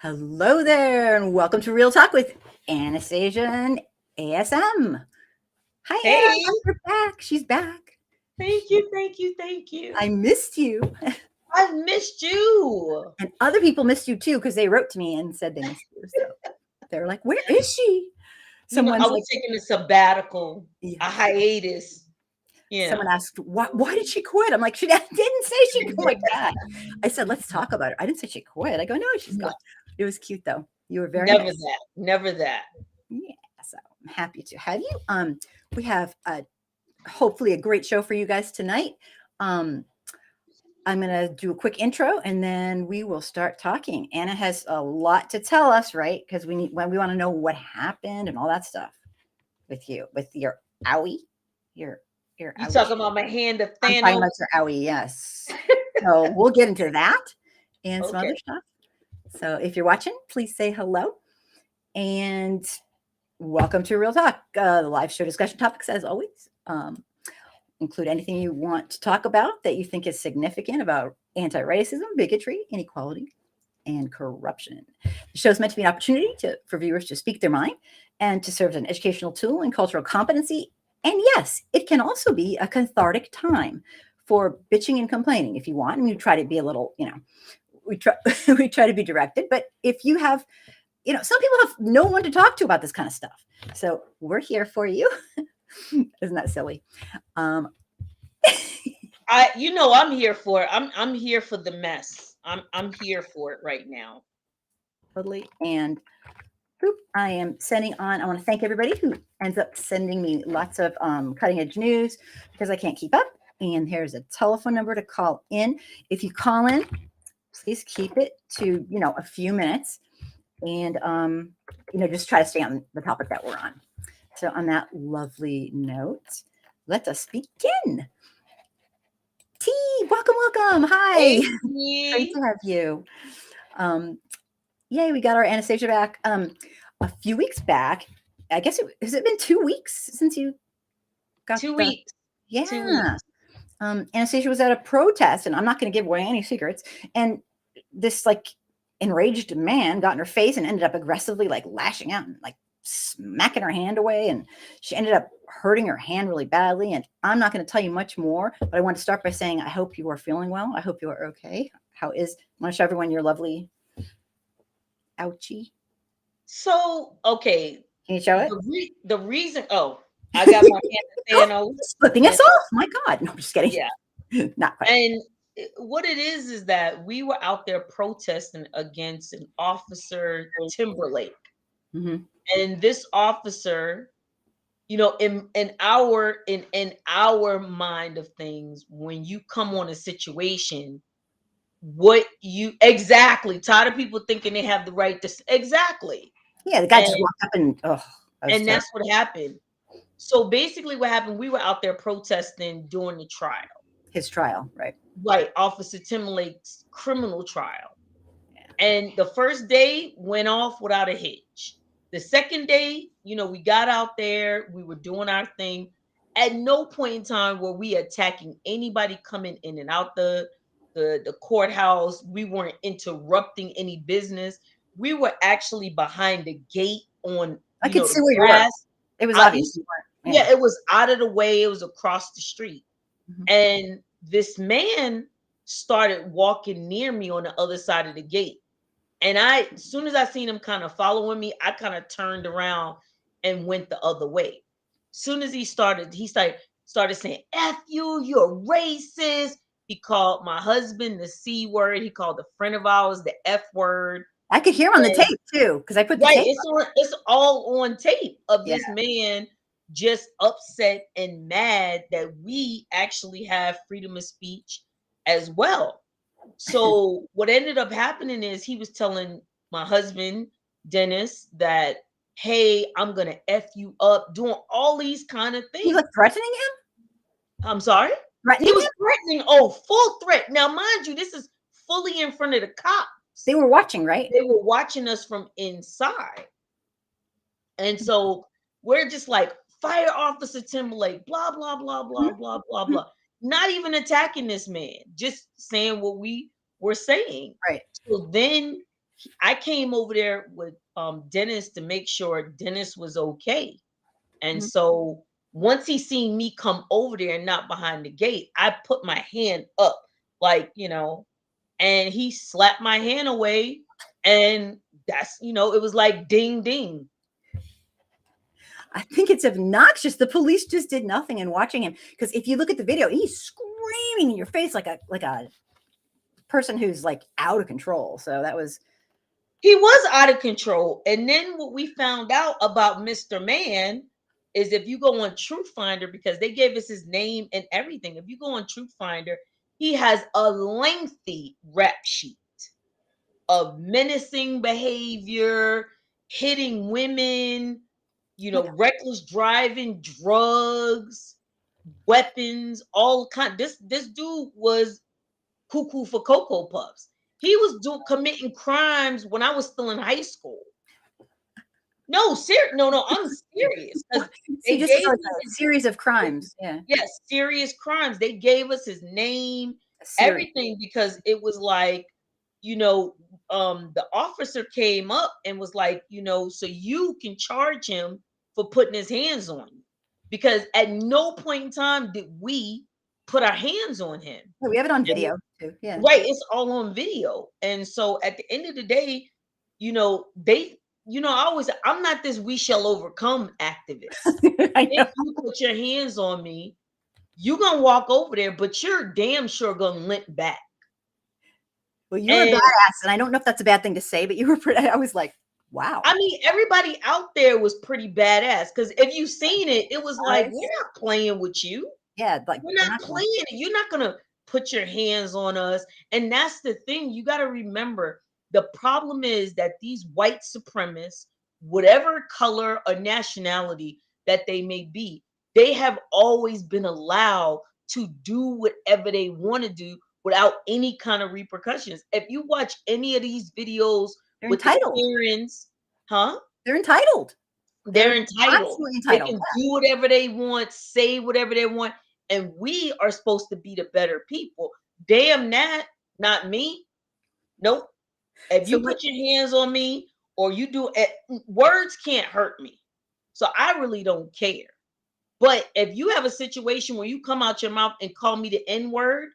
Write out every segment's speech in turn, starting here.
Hello there, and welcome to Real Talk with Anastassia and ASM. Hi, Hey, Anna. You're back. She's back. thank you, thank you, thank you. I missed you. I've missed you. And other people missed you too because they wrote to me and said they missed you. So they were like, where is she? I Someone's was like, taking a sabbatical, a yes. hiatus. You Someone know, asked, why did she quit? I'm like, she didn't say she quit. Oh my God. I said, let's talk about it. I didn't say she quit. I go, no, she's no, gone. It was cute though. You were very never nice. that, never that. Yeah. So I'm happy to have you. We have hopefully a great show for you guys tonight. Um, I'm going to do a quick intro and then we will start talking. Anna has a lot to tell us, right? Because we want to know what happened and all that stuff with you, with your owie, your You ouch. talking about my hand of I'm talking Thanos? about your owie, yes. So we'll get into that and some other Okay. stuff. So if you're watching, please say hello and welcome to Real Talk, the live show discussion topics as always. Include anything you want to talk about that you think is significant about anti-racism, bigotry, inequality, and corruption. The show is meant to be an opportunity for viewers to speak their mind and to serve as an educational tool and cultural competency. And yes, it can also be a cathartic time for bitching and complaining if you want. And we try to be a little, we try we try to be directed. But if you have, some people have no one to talk to about this kind of stuff. So we're here for you. Isn't that silly? Um, I'm here for it. I'm here for the mess. I'm here for it right now. totally. And I am sending on. I want to thank everybody who ends up sending me lots of cutting edge news because I can't keep up. And here's a telephone number to call in. If you call in, please keep it to a few minutes, and just try to stay on the topic that we're on. So on that lovely note, let us begin. T, welcome. Hi, great Hey, to have you. Um, Yay, we got our Anastasia back. A few weeks back, I guess has it been 2 weeks since you got two the weeks, 2 weeks. yeah. Anastasia was at a protest, and I'm not going to give away any secrets. And this like enraged man got in her face and ended up aggressively like lashing out and like smacking her hand away, and she ended up hurting her hand really badly. And I'm not going to tell you much more, but I want to start by saying I hope you are feeling well. I hope you are okay. I want to show everyone your lovely ouchie. So, okay, Can you show it? the reason. Oh, I got my hand of Thanos. Flipping And us off. My God. No, I'm just kidding. yeah. Not quite. And what it is that we were out there protesting against an officer Timberlake. Mm-hmm. And this officer, in our mind of things, when you come on a situation, what you exactly tired of people thinking they have the right to exactly. Yeah, the guy just And walked up and, oh, that was and terrible. that's what happened. So basically what happened, we were out there protesting during the trial. His trial, right? Right, Officer Timberlake's criminal trial. Yeah. And the first day went off without a hitch. The second day, we got out there, we were doing our thing. At no point in time were we attacking anybody coming in and out the courthouse. We weren't interrupting any business. We were actually behind the gate on, I could see the where you were. grass. It was Out, you, obvious you weren't. yeah, it was out of the way. It was across the street. Yeah. And this man started walking near me on the other side of the gate. And as soon as I seen him kind of following me, I kind of turned around and went the other way. Soon as he started saying, F you, you're racist. He called my husband the C word. He called a friend of ours the F word. I could hear him on the And tape too, because I put the right, tape it's all on tape of Yeah. this man just upset and mad that we actually have freedom of speech as well. So what ended up happening is he was telling my husband Dennis that, hey, I'm gonna F you up, doing all these kind of He was things. threatening him? I'm sorry. He Threatening was him? threatening, oh, full threat. Now mind you, this is fully in front of the They cops. were watching, right? They were watching us from inside. And so we're just like, fire Officer Timberlake, blah, blah, blah, blah, blah, blah, Mhm. blah. Not even attacking this man, just saying what we were saying. Right. So then I came over there with Dennis to make sure Dennis was okay. And Mhm. so once he seen me come over there and not behind the gate, I put my hand up, like, and he slapped my hand away. And that's, it was like ding ding. I think it's obnoxious. The police just did nothing and watching him, because if you look at the video, he's screaming in your face like a person who's like out of control. So that was He was out of control. And then what we found out about Mr. Man is, if you go on Truth Finder, because they gave us his name and everything, if you go on Truth Finder, he has a lengthy rap sheet of menacing behavior, hitting women, reckless driving, drugs, weapons, all kind. This dude was cuckoo for Cocoa Puffs. He was committing crimes when I was still in high school. No, no, I'm serious. so They just gave like us a series of crimes. Yeah. yes, serious crimes. They gave us his name, A series. everything, because it was like, the officer came up and was like, so you can charge him for putting his hands on you, because at no point in time did we put our hands on him. Yeah, we have it on And video too. Yeah. right, it's all on video. And so at the end of the day, they, I'm not this we shall overcome activist. I know. If you put your hands on me, you're gonna walk over there, but you're damn sure gonna limp back. Well, you're a And badass, and I don't know if that's a bad thing to say, but you were pretty. I was like, wow. I mean, everybody out there was pretty badass, because if you seen it, it was like, Nice. we're not playing with you. Yeah, like We're we're not not playing it. You're not gonna put your hands on us. And that's the thing. You got to remember, the problem is that these white supremacists, whatever color or nationality that they may be, they have always been allowed to do whatever they want to do without any kind of repercussions. If you watch any of these videos they're with the entitled. parents, huh? They're entitled. They're entitled. Absolutely They entitled. can do whatever they want, say whatever they want, and we are supposed to be the better people. Damn that, not me. Nope. If So you what? put your hands on me, or you do it, words can't hurt me. So I really don't care. But if you have a situation where you come out your mouth and call me the N word,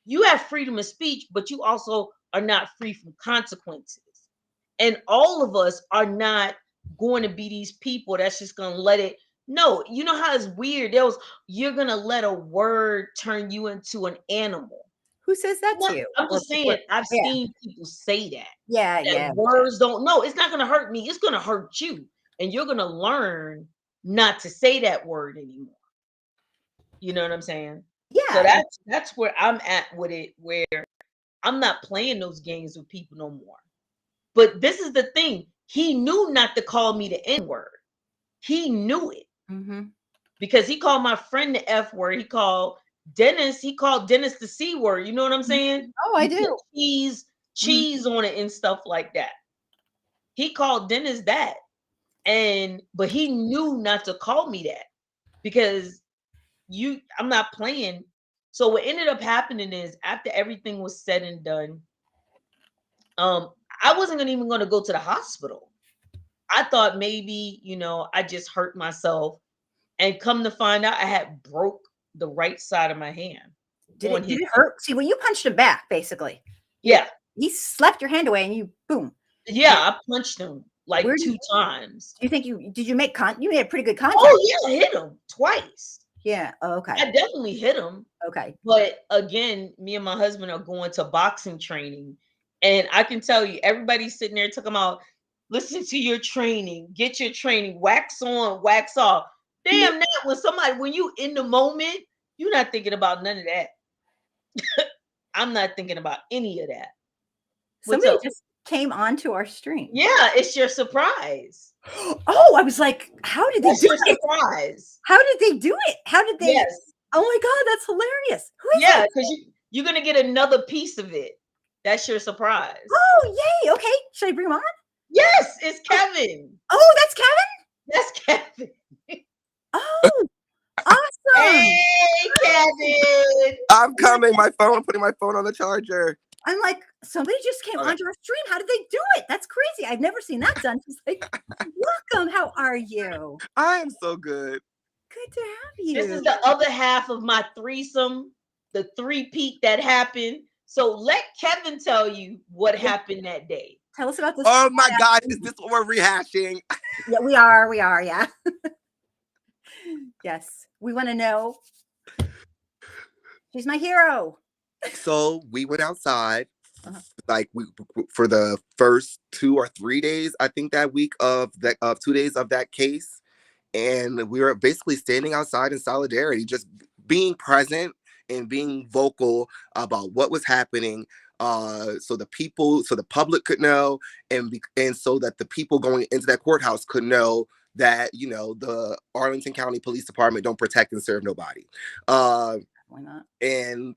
you have freedom of speech, but you also are not free from consequences. And all of us are not going to be these people that's just going to let it. No, you know how it's weird. You're going to let a word turn you into an animal. Who says that to No, you? I'm Or just people? saying, I've Yeah, seen people say that. yeah, yeah. That words don't. No, it's not going to hurt me. It's going to hurt you, and you're going to learn not to say that word anymore. You know what I'm saying? So Yeah. that's where I'm at with it. Where I'm not playing those games with people no more. But this is the thing. He knew not to call me the N word. He knew it, Mm-hmm. because he called my friend the F word. He called Dennis the C word. You know what I'm saying? Oh, I You put do. cheese on it and stuff like that. He called Dennis that. But he knew not to call me that, because I'm not playing. So what ended up happening is, after everything was said and done, I wasn't even going to go to the hospital. I thought maybe, I just hurt myself, and come to find out I had broke the right side of my hand. Did on it his hurt? See, when you punched him back, basically. Yeah. He slapped your hand away and you boom. Yeah, I punched him like Where do 2 times. you think did you make you made a pretty good contact? Oh yeah, I hit him twice. Yeah. Oh, okay. I definitely hit him. Okay. But again, me and my husband are going to boxing training, and I can tell you, everybody's sitting there talking about, listen to your training, get your training, wax on, wax off. Damn that, when you in the moment, you're not thinking about none of that. I'm not thinking about any of that. What's Somebody up? just came onto our stream. Yeah, it's your surprise. Oh, I was like, how did they That's do your it? surprise. How did they do it? How did they? Yes. Oh my God, that's hilarious. Who is Yeah, it? because you're gonna get another piece of it. That's your surprise. Oh, yay. Okay. Should I bring him on? Yes, it's Kevin. Oh, that's Kevin? That's Kevin. Oh, awesome. Hey, Kevin. I'm coming. I'm putting my phone on the charger. I'm like, Somebody just came Okay. onto our stream. How did they do it? That's crazy. I've never seen that done. She's like, welcome. How are you? I am so good. Good to have you. This is the other half of my threesome, the three-peat that happened. So let Kevin tell you what happened that day. Tell us about this. Oh my God, is this what we're rehashing? Yeah, we are. We are. Yeah. Yes. We want to know. She's my hero. So we went outside, Uh-huh. like for the first 2 or 3 days, I think that week of 2 days of that case, and we were basically standing outside in solidarity, just being present and being vocal about what was happening, so the public could know, and so that the people going into that courthouse could know that the Arlington County Police Department don't protect and serve nobody. Why not? And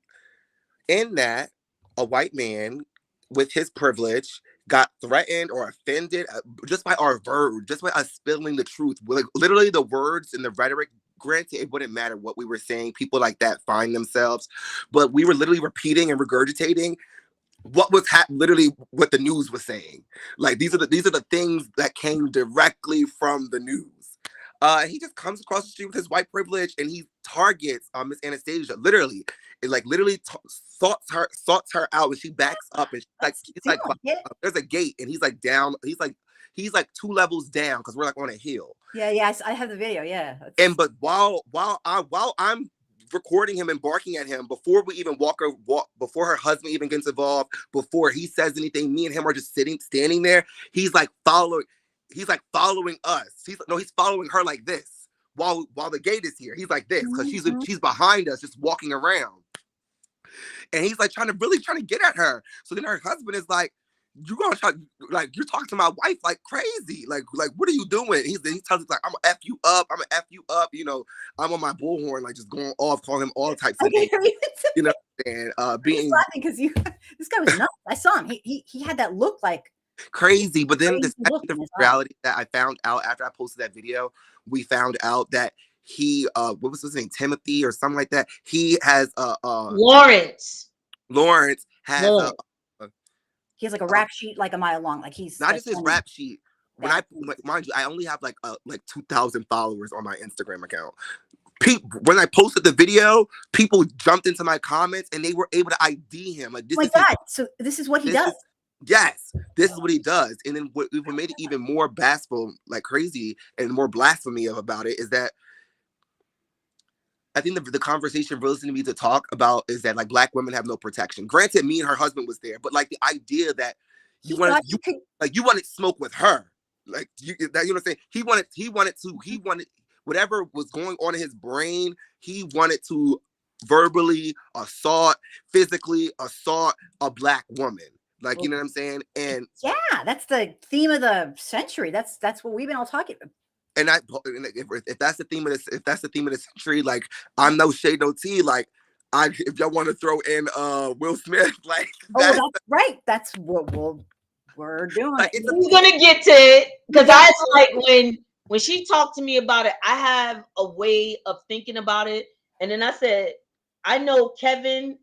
in that, a white man with his privilege got threatened or offended just by our verb, just by us spilling the truth. Like, literally, the words and the rhetoric. Granted, it wouldn't matter what we were saying. People like that find themselves, but we were literally repeating and regurgitating what was literally what the news was saying. Like, these are the things that came directly from the news. He just comes across the street with his white privilege and he targets Miss Anastasia. Literally, sorts her out, and she backs up, and he's like, there's a gate, and he's like down. He's like 2 levels down because we're like on a hill. Yeah. I have the video. Yeah. But while I'm recording him and barking at him before we even before her husband even gets involved, before he says anything, me and him are just standing there. He's like following us. He's following her like this while the gate is here. He's like this because she's behind us, just walking around, and he's like trying to get at her. So then her husband is like, "You're gonna try, like, you're talking to my wife like crazy, like what are you doing?" He tells us like, "I'm gonna F you up, I'm on my bullhorn, like just going off, calling him all types of names, and being laughing because this guy was nuts. I saw him. He had that look like crazy. But then the reality that I found out after I posted that video, we found out that he what was his name, Timothy or something like that. He has Lawrence has he has like a rap sheet like a mile long. Like he's not like just his rap sheet. When mind you, I only have like 2,000 followers on my Instagram account. When I posted the video, people jumped into my comments and they were able to ID him. Like, so this is what he does. Yes, this is what he does. And then what made it even more bashful, like crazy, and more blasphemy about it is that I think the conversation really needs to talk about is that like Black women have no protection. Granted, me and her husband was there, but like the idea that you wanted smoke with her, like you know what I'm saying? He wanted whatever was going on in his brain. He wanted to verbally assault, physically assault a Black woman. Like, you know what I'm saying? And yeah, that's the theme of the century. That's what we've been all talking about. And if that's the theme of this, if that's the theme of the century, like, I'm no shade, no tea. Like, if y'all want to throw in Will Smith, like, that's right. That's what we're doing. Like, we're gonna get to it because I like when she talked to me about it. I have a way of thinking about it, and then I said, I know Kevin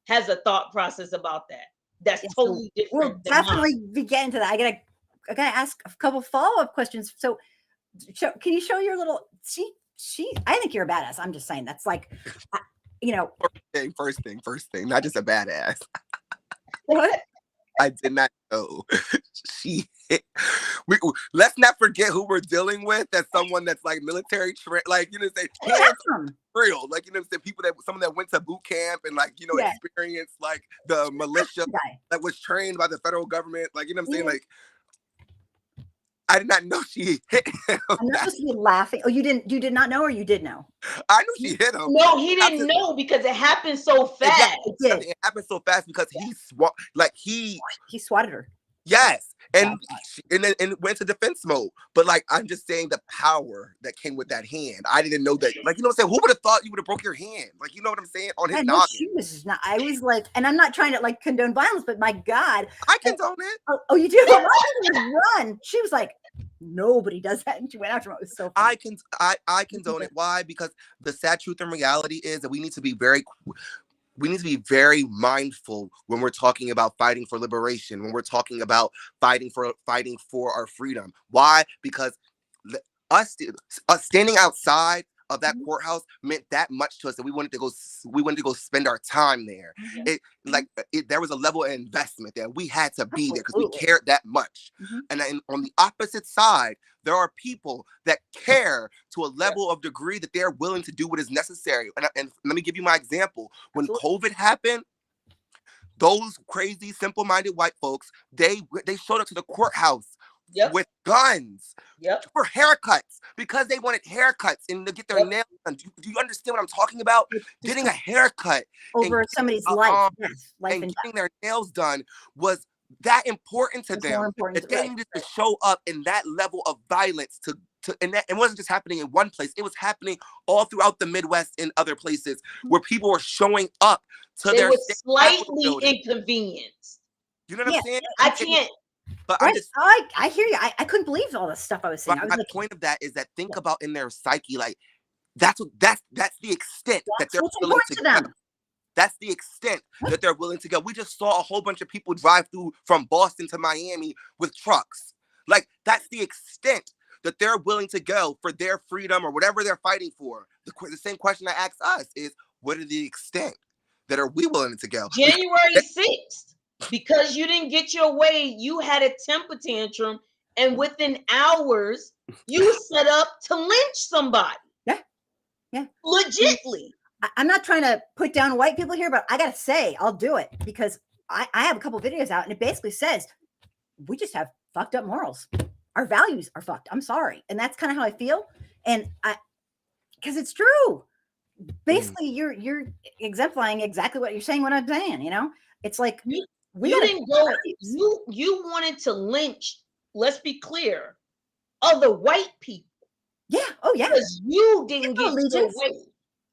has a thought process about that. That's totally different. We'll definitely be getting to that. I gotta ask a couple follow-up questions. So can you show your little I think you're a badass. I'm just saying that's like first thing, not just a badass. What? I did not know. Let's not forget who we're dealing with. That's someone that's like military like, real, like, someone that went to boot camp and like, experienced like the militia that was trained by the federal government. Like, you know what I'm saying? Like, I did not know she hit him. I'm not supposed to be laughing. Oh, you did not know, or you did know? I knew she hit him. No, he didn't know because it happened so fast. It happened so fast because he swatted her. Yes. And then went to defense mode. But like, I'm just saying the power that came with that hand. I didn't know that. Like, you know what I'm saying? Who would have thought you would have broke your hand? Like, you know what I'm saying? On his noggin. I was like, and I'm not trying to like condone violence, but my God. I condone it. Oh, you do? Run. She was like, nobody does that. And she went after him. It was so funny. I condone it. Why? Because the sad truth and reality is that we need to be we need to be very mindful when we're talking about fighting for liberation, when we're talking about fighting for our freedom. Why? Because us standing outside of that courthouse meant that much to us that we wanted to go spend our time there. There was a level of investment there. We had to be there because we cared that much. And then on the opposite side, there are people that care to a level of degree that they're willing to do what is necessary. And let me give you my example. When COVID happened, those crazy, simple-minded white folks, they showed up to the courthouse with guns for haircuts because they wanted haircuts and to get their nails done. Do you understand what I'm talking about? Getting a haircut over somebody's life, life and getting their nails done was that important to them that they needed to show up in that level of violence and it wasn't just happening in one place. It was happening all throughout the Midwest and other places where people were showing up to their slightly inconvenienced. You know what I'm saying? I can't. But I hear you. I couldn't believe all the stuff I was saying. My point of that is that think about in their psyche, like that's the extent that they're willing to go. That's the extent that they're willing to go. We just saw a whole bunch of people drive through from Boston to Miami with trucks. Like that's the extent that they're willing to go for their freedom or whatever they're fighting for. The same question I ask us is, what are the extent that are we willing to go? January 6th. Because you didn't get your way, you had a temper tantrum, and within hours, you set up to lynch somebody. Yeah. Legitly. I'm not trying to put down white people here, but I gotta say, I'll do it because I have a couple videos out, and it basically says we just have fucked up morals. Our values are fucked. I'm sorry, and that's kind of how I feel, and because it's true. Basically, you're exemplifying exactly what you're saying. What I'm saying, it's like. You didn't go. You wanted to lynch. Let's be clear, other white people. Yeah. Oh yeah. Because you didn't get your way.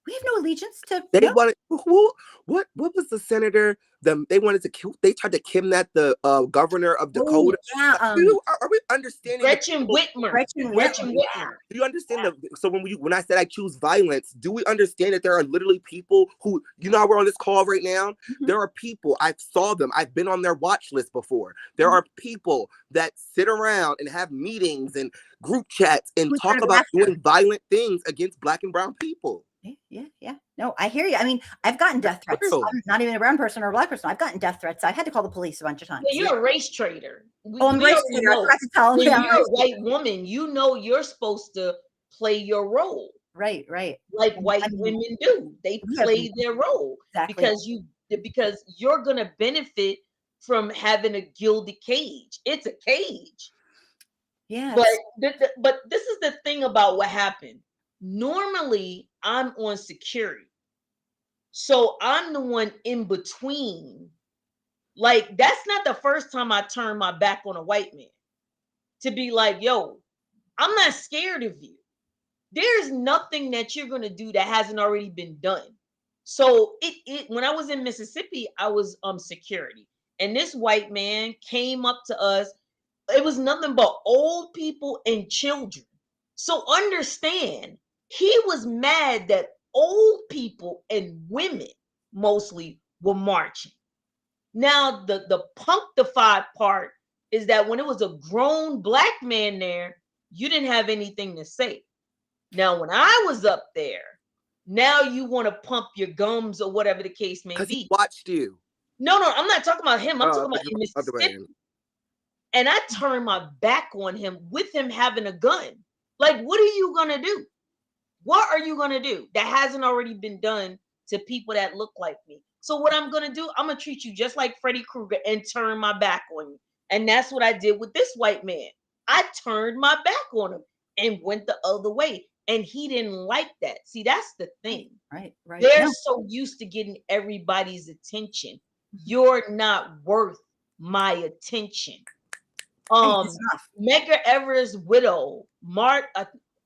We have no allegiance to. They wanted. What was the senator? They wanted to kill. They tried to kidnap the governor of Dakota. Are we understanding? Gretchen Whitmer. Do you understand so when I said I choose violence, do we understand that there are literally people who we're on this call right now? There are people, I saw them. I've been on their watch list before. There are people that sit around and have meetings and group chats and talk about doing violent things against Black and brown people. Yeah. No, I hear you. I mean, I've gotten death threats. I'm not even a brown person or a Black person. I've gotten death threats. I've had to call the police a bunch of times. Yeah, you're a race traitor. I'm a race traitor. I forgot to tell them. When you're a white woman, you're supposed to play your role. Right. Like white women do. They play their role. Exactly. Because you're gonna benefit from having a gilded cage. It's a cage. Yeah. But this is the thing about what happened. Normally, I'm on security. So I'm the one in between. Like, that's not the first time I turned my back on a white man. To be like, yo, I'm not scared of you. There's nothing that you're going to do that hasn't already been done. So when I was in Mississippi, I was security. And this white man came up to us. It was nothing but old people and children. So understand, he was mad that old people and women mostly were marching. Now, the punctified part is that when it was a grown Black man there, you didn't have anything to say. Now, when I was up there, now you want to pump your gums or whatever the case may be. Because he watched you. No, I'm not talking about him. I'm talking about in Mississippi. And I turned my back on him with him having a gun. Like, what are you going to do? What are you going to do that hasn't already been done to people that look like me? So what I'm going to do, I'm going to treat you just like Freddy Krueger and turn my back on you. And that's what I did with this white man. I turned my back on him and went the other way. And he didn't like that. See, that's the thing. Right. They're so used to getting everybody's attention. You're not worth my attention. Medgar Evers' widow, what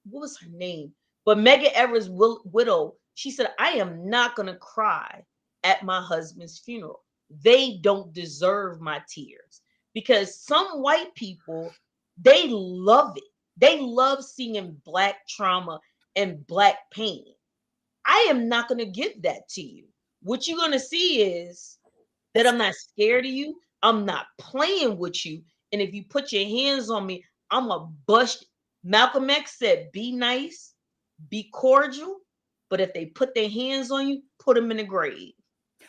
was her name? But Medgar Evers' widow, she said, I am not going to cry at my husband's funeral. They don't deserve my tears. Because some white people, they love it. They love seeing Black trauma and Black pain. I am not going to give that to you. what you're gonna see is that I'm not scared of you. I'm not playing with you. And if you put your hands on me, I'm a bust. Malcolm X said, be nice, be cordial, but if they put their hands on you, put them in the grave.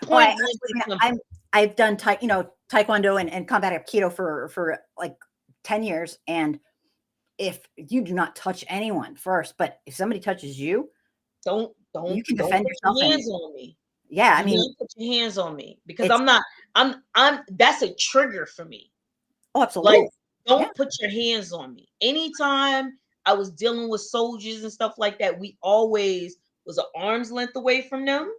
Point blank and simple. I've done taekwondo and combat aikido for like 10 years, and if you do not touch anyone first, but if somebody touches you, don't you can defend yourself. Put your hands on me. Yeah, I mean, don't put your hands on me, because I'm that's a trigger for me. Oh, absolutely. Like, don't put your hands on me. Anytime I was dealing with soldiers and stuff like that, we always was an arm's length away from them.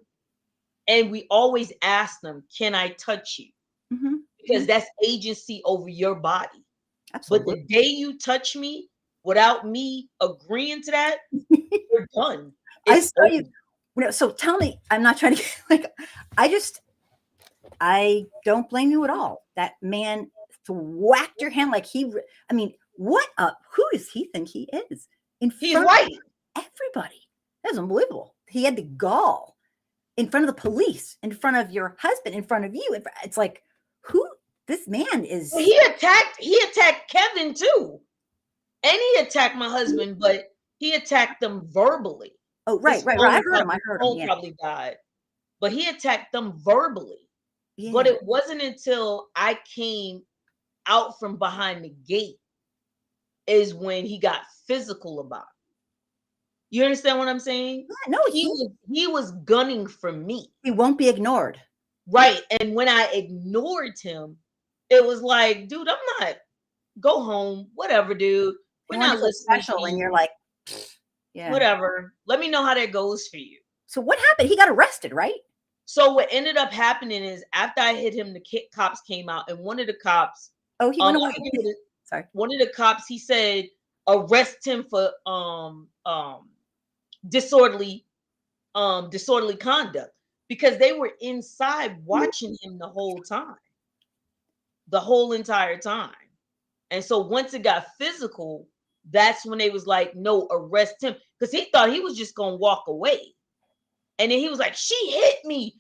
And we always ask them, can I touch you? Mm-hmm. Because that's agency over your body. Absolutely. But the day you touch me without me agreeing to that, you're done. I saw you. So tell me, I'm not trying to get like, I don't blame you at all. That man whacked your hand like who does he think he is? He's white. Everybody. That's unbelievable. He had the gall in front of the police, in front of your husband, in front of you. It's like, who this man is. Well, he attacked Kevin too. And he attacked my husband, but he attacked them verbally. Oh, right. I heard him. Yeah. Probably died. But he attacked them verbally. Yeah. But it wasn't until I came out from behind the gate is when he got physical about it. You understand what I'm saying? Yeah, no, he was gunning for me. He won't be ignored. Right. And when I ignored him, it was like, dude, I'm not. Go home. Whatever, dude. We're not listening special, and you're like, yeah, whatever. Let me know how that goes for you. So what happened? He got arrested, right? So what ended up happening is after I hit him, the cops came out, and one of the cops. Oh, he went away. Sorry. One of the cops, he said, arrest him for disorderly conduct, because they were inside watching him the whole entire time. And so once it got physical, that's when they was like, no, arrest him, because he thought he was just gonna walk away. And then he was like, she hit me.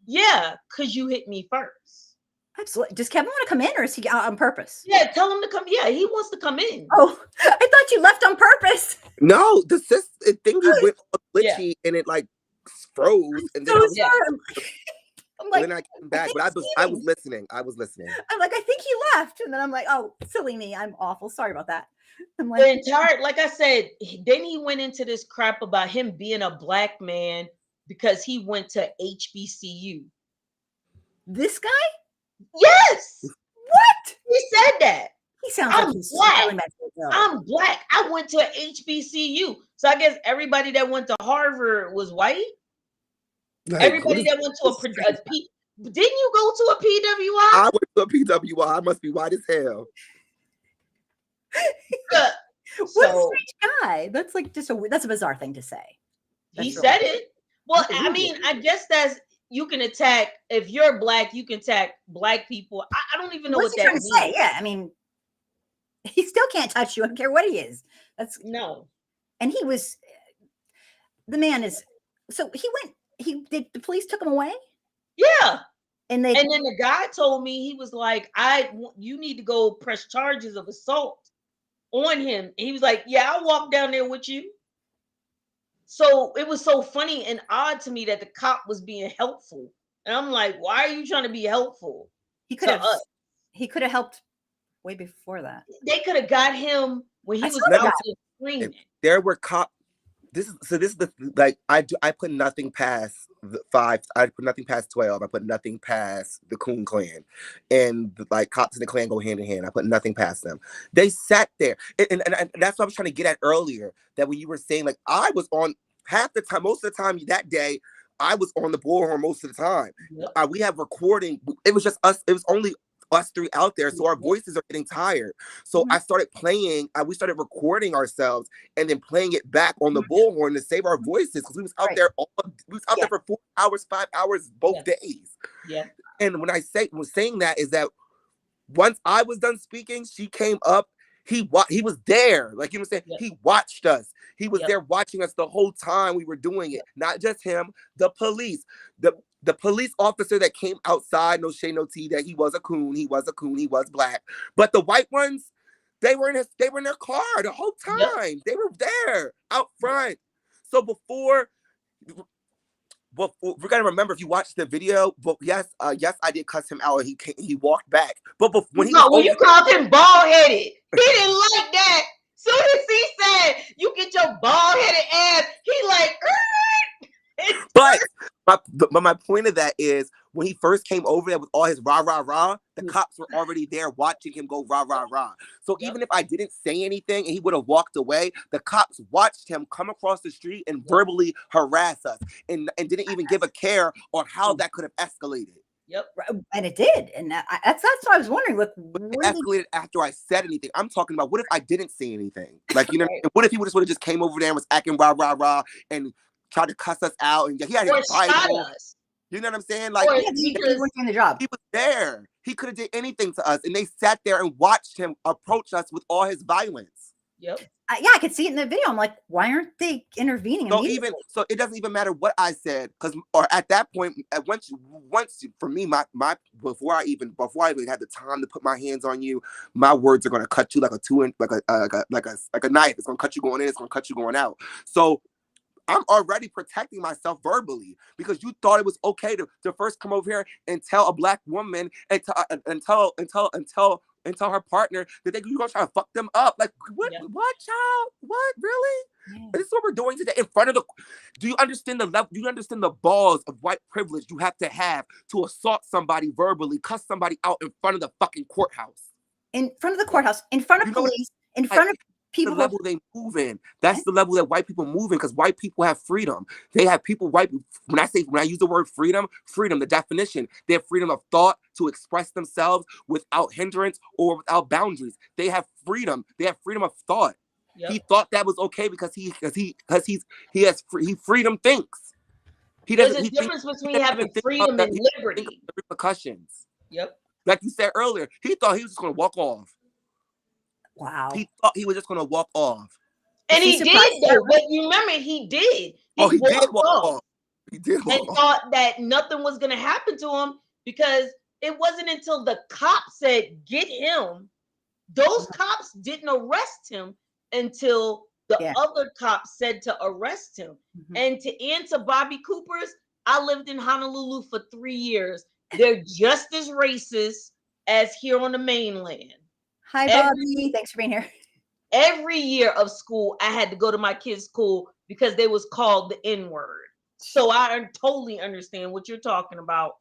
Yeah, because you hit me first. Absolutely. Does Kevin want to come in, or is he out on purpose? Yeah, tell him to come. Yeah, he wants to come in. Oh, I thought you left on purpose. No, the thing you went glitchy and it like froze. And then I'm like, then I came back, but I was listening. I'm like, I think he left, and then I'm like, oh, silly me, I'm awful. Sorry about that. I'm like, the entire, like I said, then he went into this crap about him being a black man because he went to HBCU. This guy? Yes. What? He said that. He sounds like he's black. I'm black. I went to HBCU. So I guess everybody that went to Harvard was white. Like, everybody that went to didn't you go to a PWI? I went to a PWI. I must be white as hell. What a strange guy. That's like that's a bizarre thing to say. He said it. Well, I mean, I guess that's, you can attack, if you're black, you can attack black people. I don't even know what that means. Say? Yeah, I mean, he still can't touch you. I don't care what he is. That's no. And the man is. So did the police took him away? Yeah. And then the guy told me, he was like, you need to go press charges of assault on him. And he was like, yeah, I'll walk down there with you. So it was so funny and odd to me that the cop was being helpful. And I'm like, why are you trying to be helpful? He could have helped way before that. They could have got him when he was out there screaming. There were cops. This is the like I put nothing past the 5. I put nothing past 12. I put nothing past the Coon Clan, and like cops in the Klan go hand in hand. I put nothing past them. They sat there, and that's what I was trying to get at earlier. That when you were saying like I was on half the time, most of the time that day, I was on the bullhorn most of the time. Yep. We have recording. It was just us. It was only us 3 out there, so our voices are getting tired. So I started playing. We started recording ourselves and then playing it back on the bullhorn to save our voices, because we was out there. We was out there for 4 hours, 5 hours both days. Yeah. And when I was saying that is that once I was done speaking, she came up he was there. Like, you know what I'm saying? Yep. He watched us. He was Yep. there watching us the whole time we were doing it. Not just him, the police. The police officer that came outside, no shade, no tea, that he was a coon. He was black. But the white ones, they were in their car the whole time. Yep. They were there out front. So before we're gonna remember, if you watch the video, but yes, I did cuss him out, and he walked back. But when you called him bald headed, he didn't like that. Soon as he said, "You get your bald headed ass," he like. But my point of that is, when he first came over there with all his rah rah rah, the cops were already there watching him go rah rah rah. So even if I didn't say anything and he would have walked away, the cops watched him come across the street and verbally harass us, and didn't even give a care on how that could have escalated. Yep. And it did. And that's what I was wondering. Look, it escalated after I said anything. I'm talking about, what if I didn't say anything? Like, you know, what if he would have just came over there and was acting rah rah rah and tried to cuss us out, and he had his Bible. Us. You know what I'm saying? Like, he was doing the job. He was there. He could have did anything to us, and they sat there and watched him approach us with all his violence. Yep. Yeah, I could see it in the video. I'm like, why aren't they intervening? So it doesn't even matter what I said, or at that point, once for me, my before I even had the time to put my hands on you, my words are gonna cut you like a knife. It's gonna cut you going in. It's gonna cut you going out. So I'm already protecting myself verbally, because you thought it was okay to first come over here and tell a black woman and tell her partner that you're gonna try to fuck them up. Like, what, child? What, really? Yeah. This is what we're doing today in front of do you understand the level? Do you understand the balls of white privilege you have to assault somebody verbally, cuss somebody out in front of the fucking courthouse? In front of the courtuse, in front of police, in front of people. The level they move in. That's the level that white people move in, because white people have freedom. They have when I use the word freedom, the definition, they have freedom of thought to express themselves without hindrance or without boundaries. They have freedom. They have freedom of thought. Yep. He thought that was okay because he freedom thinks. There's a difference between having freedom and liberty. The repercussions. Yep. Like you said earlier, he thought he was just going to walk off. Wow. He thought he was just going to walk off. And he did, though. But you remember, he did. He did walk off. He did walk off. And thought that nothing was going to happen to him, because it wasn't until the cops said, get him. Those cops didn't arrest him until the other cops said to arrest him. Mm-hmm. And to answer Bobby Cooper's, I lived in Honolulu for 3 years. They're just as racist as here on the mainland. Hi, Bobby. Thanks for being here. Every year of school, I had to go to my kids' school because they was called the N-word. So I totally understand what you're talking about.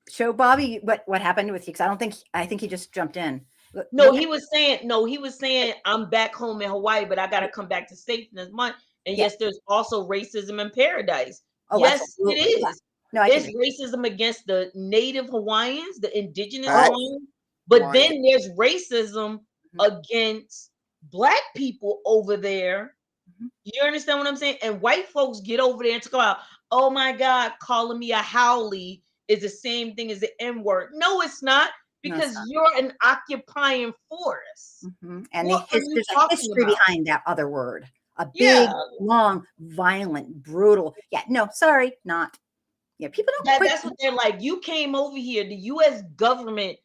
Show Bobby what happened with you, because I think he just jumped in. He was saying I'm back home in Hawaii, but I got to come back to state this month. And yes, there's also racism in paradise. Oh, yes, absolutely. It is. Yeah. No, there's racism against the native Hawaiians, the indigenous Hawaiians. But then there's racism against black people over there. Mm-hmm. You understand what I'm saying? And white folks get over there and talk about, oh my God, calling me a haole is the same thing as the N-word. No, it's not, because you're an occupying force. Mm-hmm. And there's a history behind that other word. A big, long, violent, brutal. Yeah, no, sorry, not. Yeah, people don't. That's what they're like. You came over here. The U.S. government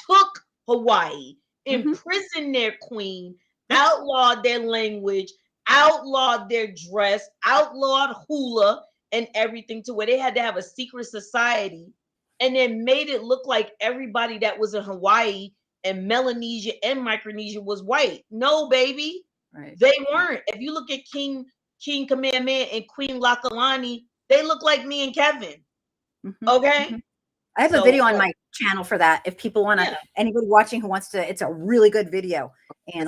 took Hawaii, imprisoned their queen, outlawed their language, outlawed their dress, outlawed hula and everything, to where they had to have a secret society, and then made it look like everybody that was in Hawaii and Melanesia and Micronesia was white. No, baby. Right. They weren't. If you look at King Kamehameha and Queen Lakalani, they look like me and Kevin. Mm-hmm. Okay? Mm-hmm. I have a video on my channel for that. If people want to, anybody watching who wants to, it's a really good video. And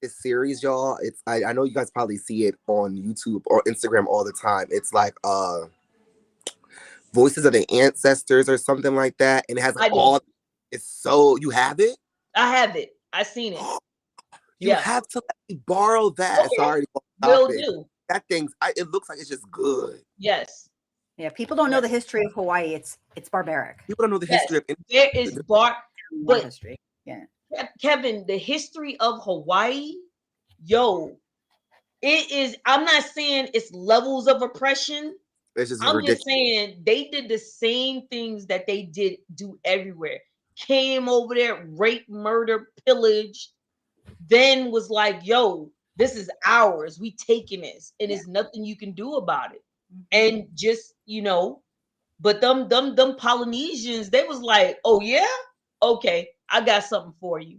this series, y'all, I know you guys probably see it on YouTube or Instagram all the time. It's like Voices of the Ancestors or something like that. And it has you have it? I have it. I seen it. You have to let me borrow that. Okay. Sorry. Will do. That it looks like it's just good. Yes. Yeah, people don't know the history of Hawaii. It's barbaric. People don't know the history of there is history. Yeah. Kevin, the history of Hawaii, yo, it is. I'm not saying it's levels of oppression. It's just I'm ridiculous. just saying they did the same things that they do everywhere. Came over there, rape, murder, pillage, then was like, yo, this is ours. We taking this, and there's nothing you can do about it. And just, but them Polynesians, they was like, oh yeah, okay, I got something for you.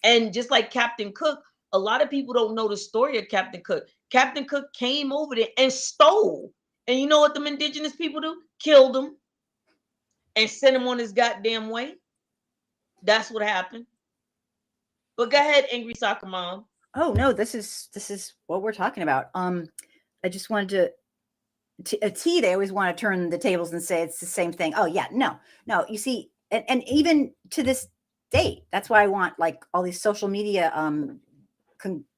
And just like Captain Cook, a lot of people don't know the story of Captain Cook. Captain Cook came over there and stole. And you know what them indigenous people do? Killed him and sent him on his goddamn way. That's what happened. But go ahead, Angry Soccer Mom. Oh no, this is what we're talking about. I just wanted to they always want to turn the tables and say it's the same thing. Oh yeah, no. You see, and even to this date, that's why I want like all these social media,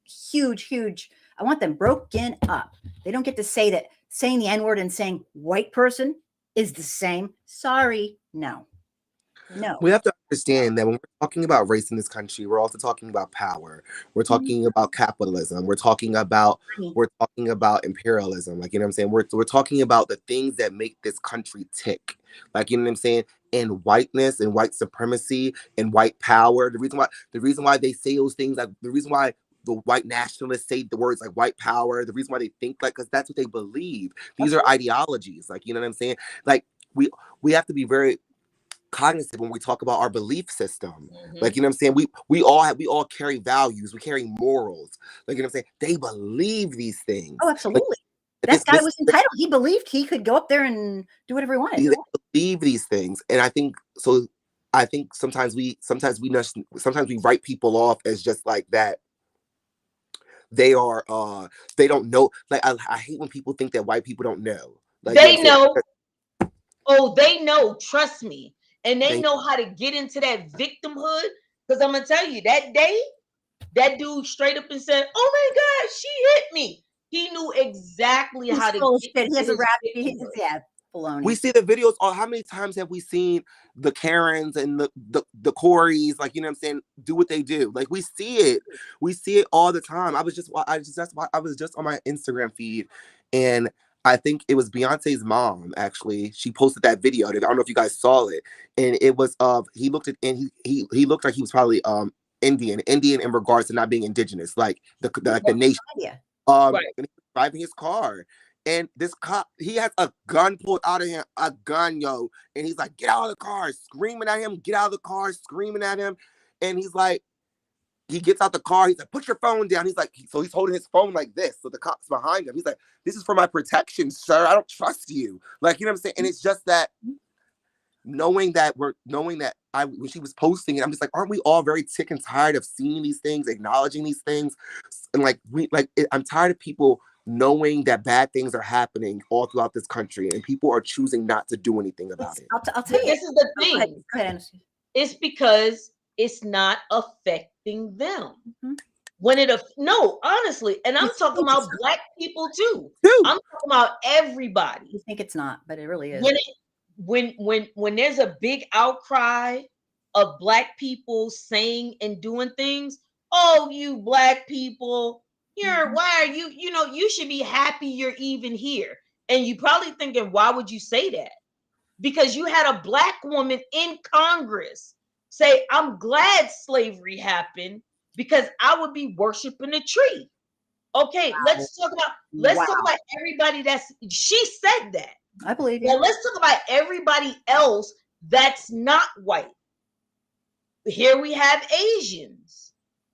huge. I want them broken up. They don't get to say that saying the N-word and saying white person is the same. Sorry, no. We have to understand that when we're talking about race in this country, we're also talking about power. We're talking about capitalism. We're talking about imperialism. Like, you know what I'm saying? We're talking about the things that make this country tick. Like, you know what I'm saying? And whiteness and white supremacy and white power. The reason why they say those things, like the reason why the white nationalists say the words like white power, the reason why they think like, because that's what they believe. These are ideologies. Like, you know what I'm saying? Like we have to be very cognizant when we talk about our belief system. Like, you know what I'm saying? We all carry values, we carry morals. Like, you know what I'm saying? They believe these things. Oh, absolutely. That guy was entitled. He believed he could go up there and do whatever he wanted. They believe these things. And I think sometimes we write people off as just like that. They don't know. Like, I hate when people think that white people don't know. Like, they know. Oh, they know. Trust me. And they know how to get into that victimhood. Because I'm going to tell you, that day, that dude straight up and said, oh my God, she hit me. He knew exactly how to get he has a rap. Yeah, baloney. We see the videos. How many times have we seen the Karens and the Corys, like, you know what I'm saying, do what they do? Like, we see it all the time. That's why I was just on my Instagram feed, and I think it was Beyonce's mom, actually. She posted that video. I don't know if you guys saw it. And it was he looked like he was probably Indian in regards to not being indigenous, like the nation. Right. And he was driving his car. And this cop, he has a gun pulled out of him, a gun, yo. And he's like, get out of the car, screaming at him, get out of the car, screaming at him. And he's like, he gets out the car. He's like, put your phone down. He's like, so he's holding his phone like this. So the cop's behind him. He's like, this is for my protection, sir. I don't trust you. Like, you know what I'm saying? And it's just that knowing that when she was posting it, I'm just like, aren't we all very sick and tired of seeing these things, acknowledging these things? And I'm tired of people knowing that bad things are happening all throughout this country and people are choosing not to do anything about it. I'll tell you. This is the thing. Go ahead, Anastassia. It's because it's not affecting them. No, honestly, and I'm talking about black people too. I'm talking about everybody. You think it's not, but it really is. When there's a big outcry of black people saying and doing things, oh, you black people, why are you, you should be happy you're even here. And you probably thinking, why would you say that? Because you had a black woman in Congress say, I'm glad slavery happened because I would be worshiping a tree. Okay, wow. Let's talk about everybody she said that. I believe you. Now let's talk about everybody else that's not white. Here we have Asians.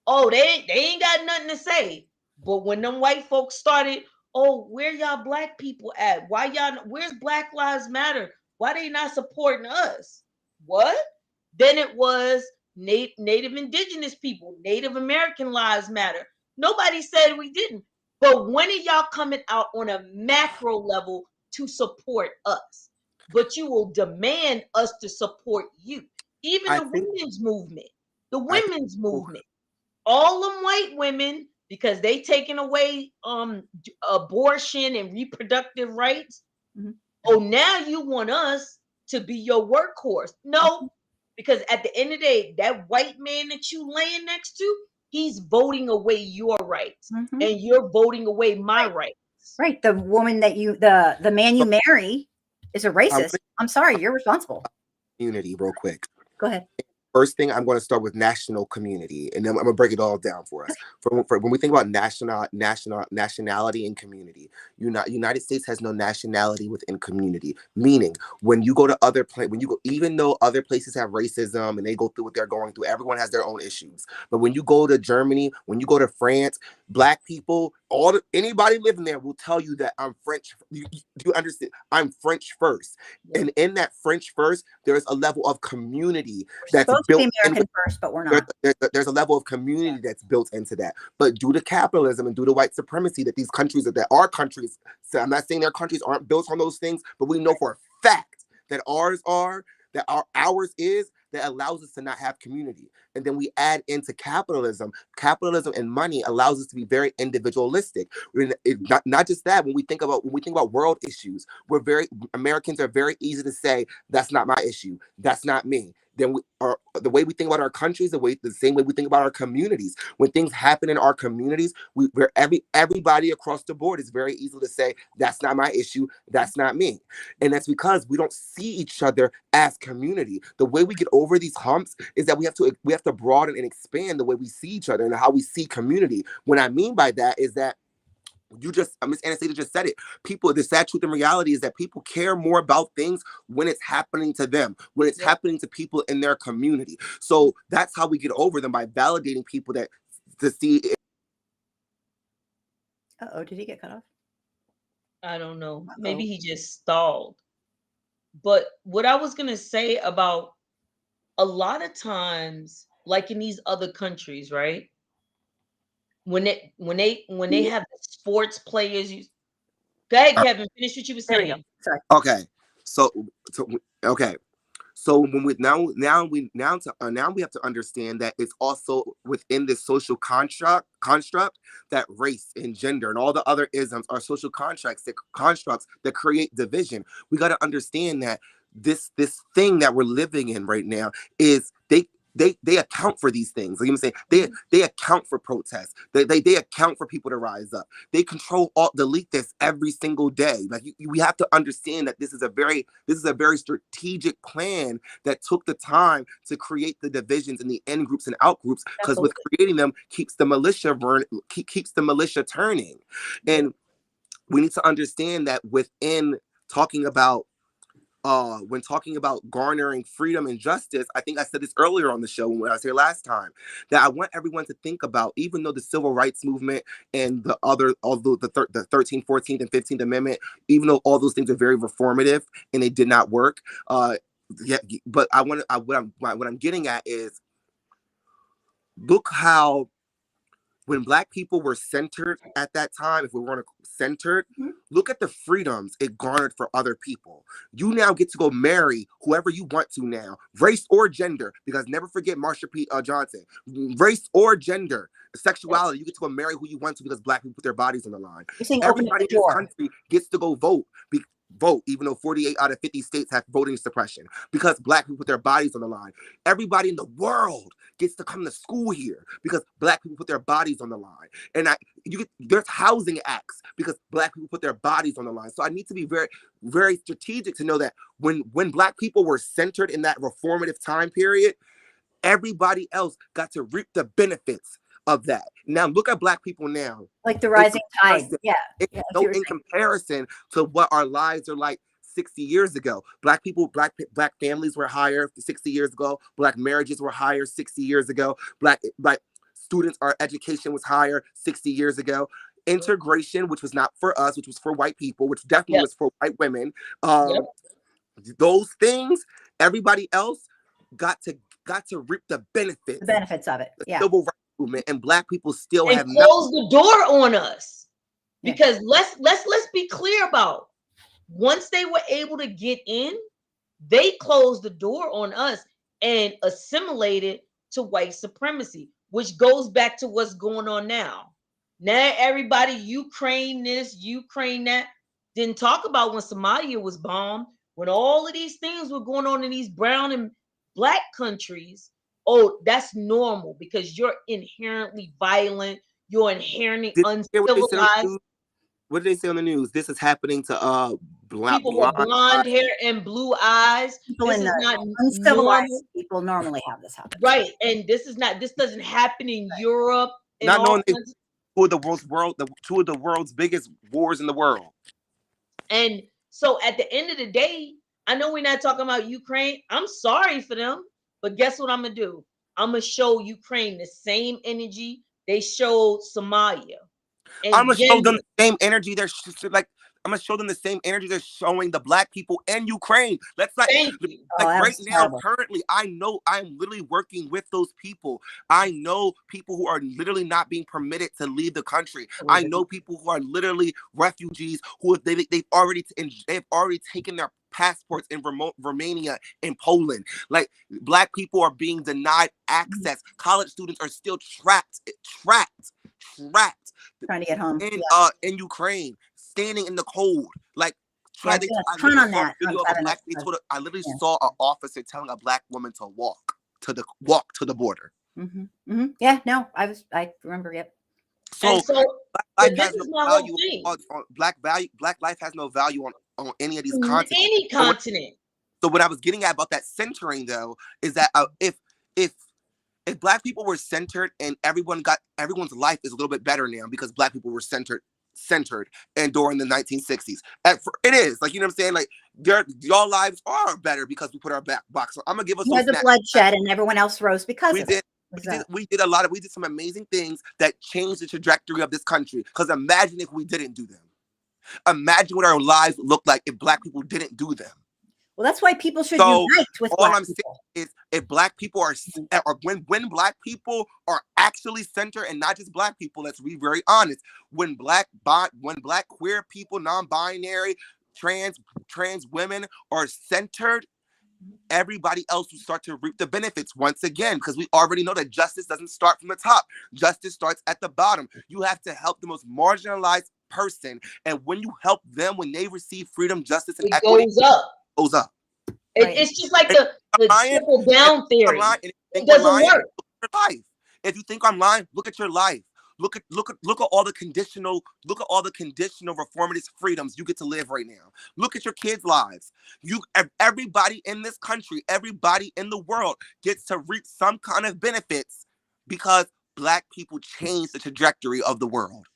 Oh, they ain't got nothing to say. But when them white folks started, oh, where y'all black people at? Where's Black Lives Matter? Why they not supporting us? What? Then it was Native Indigenous people, Native American Lives Matter. Nobody said we didn't. But when are y'all coming out on a macro level to support us? But you will demand us to support you. Even the women's movement. The women's movement. All them white women, because they taking away abortion and reproductive rights. Mm-hmm. Oh, now you want us to be your workhorse. No, Because at the end of the day, that white man that you laying next to, he's voting away your rights, and you're voting away my rights. Right. The woman that the man you marry is a racist. I'm sorry, you're responsible. Community, real quick. Go ahead. First thing, I'm going to start with national community, and then I'm going to break it all down for us. For when we think about nationality and community, United States has no nationality within community. Meaning, when you go to other even though other places have racism and they go through what they're going through, everyone has their own issues. But when you go to Germany, when you go to France, Black people, anybody living there will tell you that I'm French. You understand? I'm French first, and in that French first, there's a level of community that's built American first, but we're not. There's a level of community that's built into that. But due to capitalism and due to white supremacy, that these countries, that our countries, so I'm not saying their countries aren't built on those things, but we know for a fact that ours is, that allows us to not have community. And then we add into capitalism. Capitalism and money allows us to be very individualistic. Not just that. When we think about world issues, Americans are very easy to say, that's not my issue, that's not me. Then the way we think about our countries, the same way we think about our communities. When things happen in our communities, everybody across the board is very easy to say, that's not my issue, that's not me. And that's because we don't see each other as community. The way we get over these humps is that we have to broaden and expand the way we see each other and how we see community. What I mean by that is that Miss Anastassia just said it. The sad truth and reality is that people care more about things when it's happening to them, when it's happening to people in their community. So that's how we get over them, by validating people to see it. Did he get cut off? I don't know. Maybe he just stalled. But what I was gonna say about a lot of times, like in these other countries, right? When they have the sports players, go ahead, Kevin, finish what you were saying. Sorry. Okay. So when we now we have to understand that it's also within this social construct that race and gender and all the other isms are social constructs that create division. We got to understand that this thing that we're living in right now is they account for these things. Like I'm saying, they account for protests. They account for people to rise up. They control delete this every single day. Like we have to understand that this is a very strategic plan that took the time to create the divisions and the in groups and out groups, because with creating them keeps the militia turning. And we need to understand that within talking about when talking about garnering freedom and justice, I think I said this earlier on the show when I was here last time, that I want everyone to think about, even though the civil rights movement and the 13th, 14th, and 15th Amendment, even though all those things are very reformative and they did not work, but what I'm getting at is, look how when Black people were centered at that time, if we weren't centered, look at the freedoms it garnered for other people. You now get to go marry whoever you want to now, race or gender, because never forget Marsha P. Johnson, race or gender, sexuality, you get to go marry who you want to because Black people put their bodies on the line. Everybody in this country gets to go vote, even though 48 out of 50 states have voting suppression, because Black people put their bodies on the line. Everybody in the world gets to come to school here because Black people put their bodies on the line. And there's housing acts because Black people put their bodies on the line. So I need to be very, very strategic to know that when Black people were centered in that reformative time period, everybody else got to reap the benefits of that. Now look at Black people now, like the rising tide. In comparison to what our lives are like 60 years ago. Black families were higher 60 years ago. Black marriages were higher 60 years ago. Black students, our education was higher 60 years ago. Integration, which was not for us, which was for white people, which definitely was for white women. Those things, everybody else got to reap the benefits of it. Yeah. Civil rights movement, and Black people still have closed the door on us. Because let's be clear about, once they were able to get in, they closed the door on us and assimilated to white supremacy, which goes back to what's going on now. Now everybody, Ukraine this, Ukraine that, didn't talk about when Somalia was bombed, when all of these things were going on in these brown and Black countries, oh, that's normal because you're inherently violent, you're inherently Did you hear what they said on the uncivilized. news? What did they say on the news? This is happening to People with blonde blonde hair and blue eyes. People This in is the not uncivilized normal, people normally have this happen. right? And this doesn't happen in Europe and not all knowing they kinds. two of the world's biggest wars in the world. And so at the end of the day, I know we're not talking about Ukraine. I'm sorry for them, but guess what I'm gonna do? I'm gonna show Ukraine the same energy they showed Somalia and I'm gonna show them Yemen. the same energy. Like I'm gonna show them the same energy they're showing the black people in Ukraine. Let's not Thank you. Oh, like right that's now. terrible. Currently, I know I'm literally working with those people. I know people who are literally not being permitted to leave the country. I know people who are literally refugees who they've already taken their passports in Romania and Poland. Like black people are being denied access. College students are still trapped Trying to get home. in Ukraine, standing in the cold, like Yeah, trying. They, a I ton literally on saw a that. video On of a Saturday. black. I literally saw an officer telling a black woman to walk to the border. Yeah, no, I remember. Yep. So And so, black life but this has no is my whole value thing. on Black life has no value on any of these In continents. any continent. So what I was getting at about that centering though is that if black people were centered and everyone's life is a little bit better now because black people were centered and during the 1960s. It is like, you know what I'm saying? Like your lives are better because we put our back box. So I'm gonna give us You had the bloodshed and everyone else rose because of it. We did some amazing things that changed the trajectory of this country. Because imagine if we didn't do them. Imagine what our lives looked like if black people didn't do them. Well, that's why people should unite with all black I'm people. saying is if black people are, or when black people are actually centered, and not just black people, let's be very honest, when black queer people, non-binary, trans women are centered, everybody else will start to reap the benefits once again, because we already know that justice doesn't start from the top. Justice starts at the bottom. You have to help the most marginalized person, and when you help them, when they receive freedom, justice, and equity, goes up. It's just like the trickle down theory. It doesn't work. If you think I'm lying, look at your life. Look at all the conditional reformative freedoms you get to live right now. Look at your kids' lives. Everybody in this country, everybody in the world gets to reap some kind of benefits because black people change the trajectory of the world.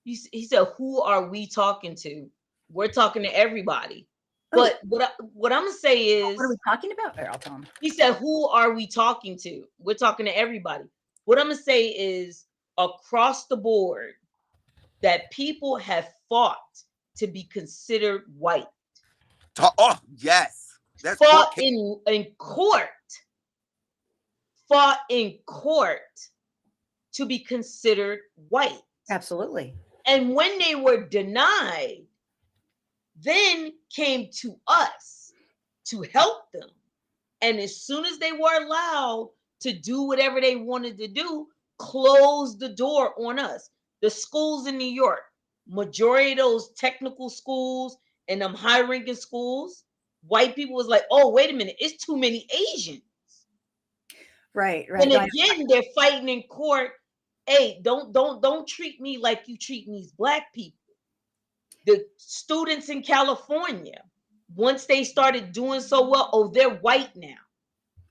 He said, who are we talking to? We're talking to everybody. But what I'm gonna say is, what are we talking about? I'll tell him. He said, who are we talking to? We're talking to everybody. What I'm gonna say is, across the board, that people have fought to be considered white. Oh yes, that's fought in court. Fought in court to be considered white. Absolutely. And when they were denied, then came to us to help them. And as soon as they were allowed to do whatever they wanted to do, closed the door on us. The schools in New York, majority of those technical schools and them high-ranking schools, white people was like, oh, wait a minute, it's too many Asians. Right. And again, they're fighting in court. Hey, don't treat me like you treating these black people. The students in California, once they started doing so well, oh, they're white now.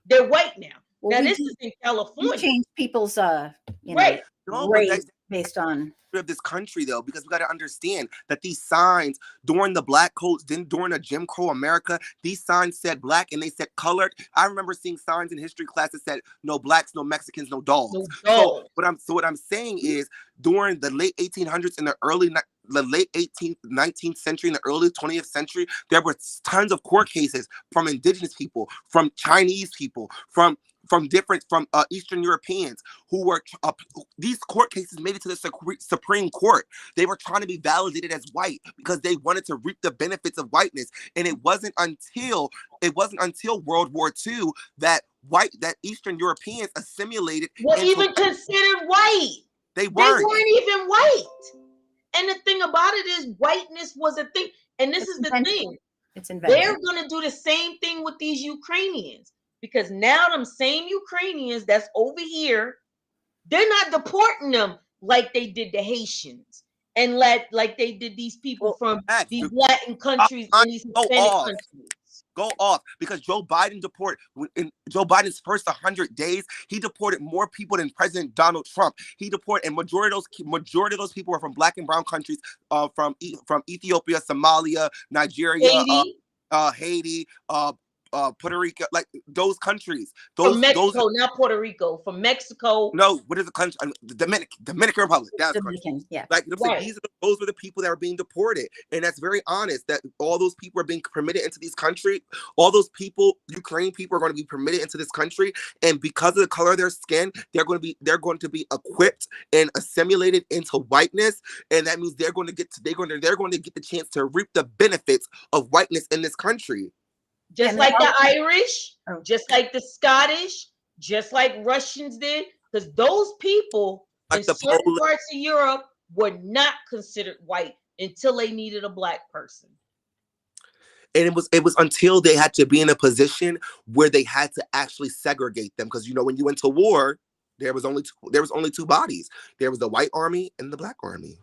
They're white now. Well, now this is in California. We change people's right. race based on of this country though, because we got to understand that these signs during the black codes, then during the Jim Crow America, these signs said black and they said colored. I remember seeing signs in history class that said no blacks, no Mexicans, no dogs. So what I'm saying is during the late 1800s and the late 18th, 19th century, and the early 20th century, there were tons of court cases from indigenous people, from Chinese people, from Eastern Europeans who were these court cases made it to the Supreme Court. They were trying to be validated as white because they wanted to reap the benefits of whiteness. And it wasn't until World War II that Eastern Europeans assimilated. Were even considered white. They weren't even white. And the thing about it is whiteness was a thing. And this is the thing. It's invented. They're going to do the same thing with these Ukrainians, because now them same Ukrainians that's over here, they're not deporting them like they did the Haitians and like they did these people from these Latin countries and these Hispanic countries. Go off, because Joe Biden in Joe Biden's first 100 days, he deported more people than President Donald Trump. He deported, and majority of those people were from Black and brown countries, from Ethiopia, Somalia, Nigeria, Haiti, Puerto Rico, like those countries. From Mexico, not Puerto Rico. From Mexico. No, what is the country? The Dominican Republic. That's Dominican, yeah. Like those were the people that were being deported, and that's very honest. That all those people are being permitted into these countries. All those people, Ukrainian people, are going to be permitted into this country, and because of the color of their skin, they're going to be equipped and assimilated into whiteness, and that means they're going to get the chance to reap the benefits of whiteness in this country. Just like the Irish, just like the Scottish, just like Russians did, because those people in certain parts of Europe were not considered white until they needed a Black person. And it was until they had to be in a position where they had to actually segregate them, because when you went to war, there was only two bodies. There was the white army and the Black army.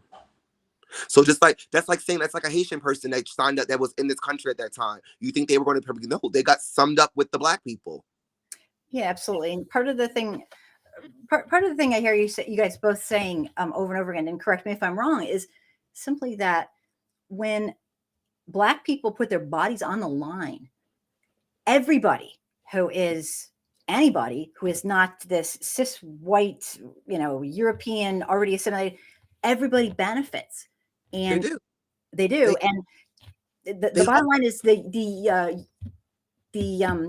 So that's like saying that's like a Haitian person that signed up that was in this country at that time. You think they were going to no? They got summed up with the Black people. Yeah, absolutely. And part of the thing I hear you guys both saying over and over again, and correct me if I'm wrong, is simply that when Black people put their bodies on the line, anybody who is not this cis white, European already assimilated, everybody benefits. And they do. And the bottom line is the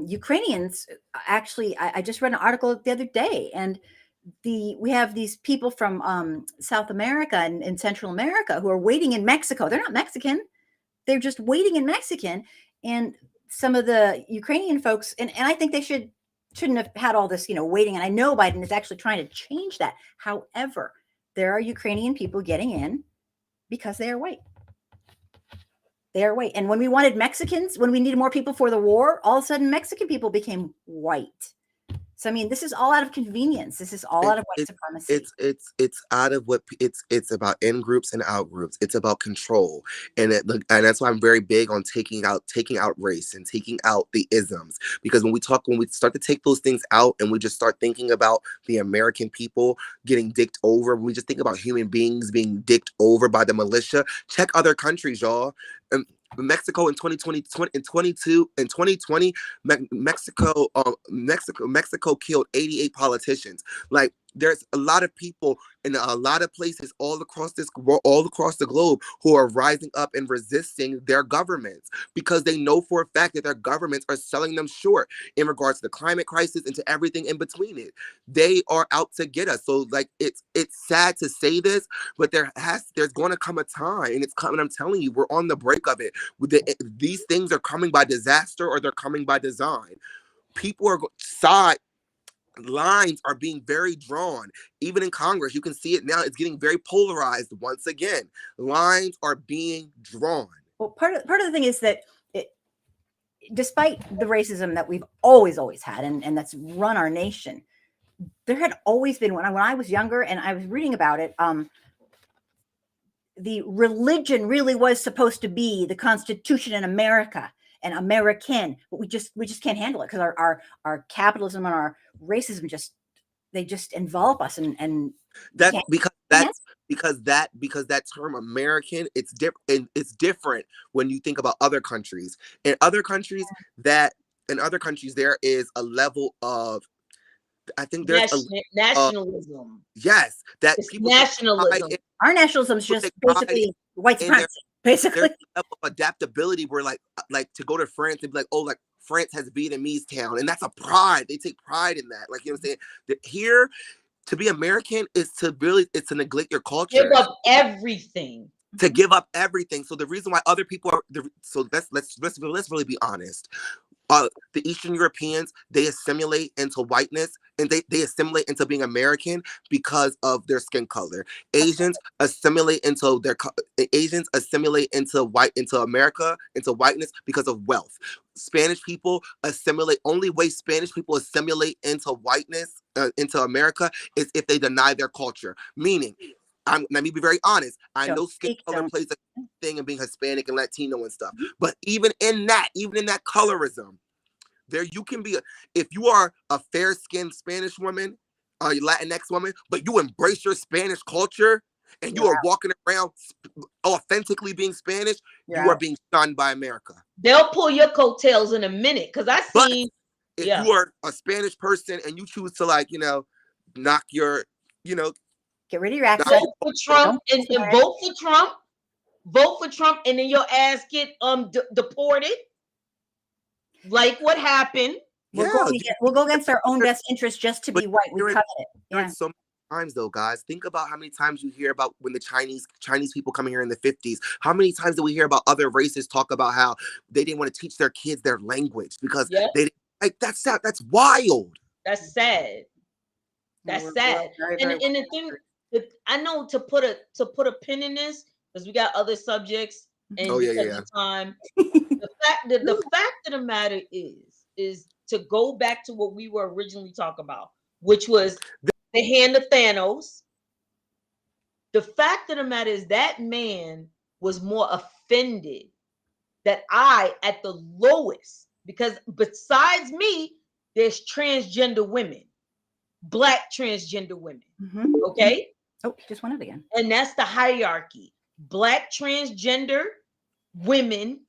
Ukrainians, actually, I just read an article the other day, and we have these people from South America and Central America who are waiting in Mexico. They're not Mexican. They're just waiting in Mexican. And some of the Ukrainian folks, and I think they shouldn't have had all this, waiting. And I know Biden is actually trying to change that. However, there are Ukrainian people getting in because they are white. They are white. And when we wanted Mexicans, when we needed more people for the war, all of a sudden Mexican people became white. So, I mean, this is all out of convenience. This is all out of white supremacy. It's out of it's about in groups and out groups. It's about control, and that's why I'm very big on taking out race and taking out the isms, because when we start to take those things out and we just start thinking about the American people getting dicked over, when we just think about human beings being dicked over by the militia, check other countries, y'all. Mexico in 2020, Mexico killed 88 politicians. Like, there's a lot of people in a lot of places all across the globe who are rising up and resisting their governments, because they know for a fact that their governments are selling them short in regards to the climate crisis and to everything in between it. They are out to get us. So, like, it's sad to say this, but there's going to come a time, and it's coming. I'm telling you, we're on the break of it. These things are coming by disaster, or they're coming by design. People are lines are being very drawn. Even in Congress, you can see it now. It's getting very polarized once again. Lines are being drawn. Well, part of the thing is that despite the racism that we've always had, and that's run our nation, there had always been, when I was younger and I was reading about it, the religion really was supposed to be the Constitution in America and American, but we just can't handle it, because our capitalism and our racism just envelop us, and that's because that term American, it's different when you think about other countries. In other countries, there is a level of, I think there's nationalism. Yes, that it's people nationalism. Our nationalism is just basically white supremacy. Basically, there's a level of adaptability where, like to go to France and be like, oh, like France has Vietnamese town, and that's a pride. They take pride in that. Like, you know what I'm saying? Here, to be American is to neglect your culture. Give up everything. To give up everything. So the reason why other people are let's really be honest. The Eastern Europeans, they assimilate into whiteness, and they assimilate into being American because of their skin color. Asians assimilate into Asians assimilate into America, into whiteness because of wealth. Spanish people assimilate. Only way Spanish people assimilate into whiteness, into America, is if they deny their culture. Meaning, let me be very honest. I know skin color plays a thing in being Hispanic and Latino and stuff, but even in that colorism, there you can be. If you are a fair-skinned Spanish woman, Latinx woman, but you embrace your Spanish culture and you are walking around authentically being Spanish, you are being shunned by America. They'll pull your coattails in a minute, because I seen. If you are a Spanish person and you choose to, like, knock your, get rid of your accent, vote for Trump and vote for Trump, and then your ass get deported. Like what happened? We'll go against our own best interest just to be white. We covet it. Yeah. So many times, though, guys, think about how many times you hear about when the Chinese people coming here in the 50s. How many times do we hear about other races talk about how they didn't want to teach their kids their language because they didn't, like, that's wild. That's sad. That's sad. Very, and very the thing that I know, to put a pin in this, because we got other subjects and because of time. The fact of the matter is to go back to what we were originally talking about, which was the hand of Thanos. The fact of the matter is that man was more offended that I, at the lowest, because besides me, there's transgender women, Black transgender women. Okay. Oh, just went it again. And that's the hierarchy. Black transgender women,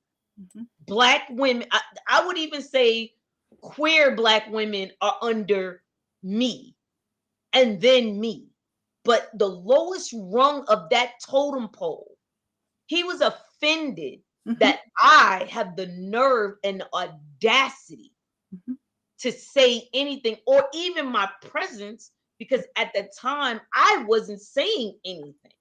Black women. I would even say queer Black women are under me, and then me. But the lowest rung of that totem pole, he was offended that I have the nerve and the audacity to say anything, or even my presence, because at the time I wasn't saying anything.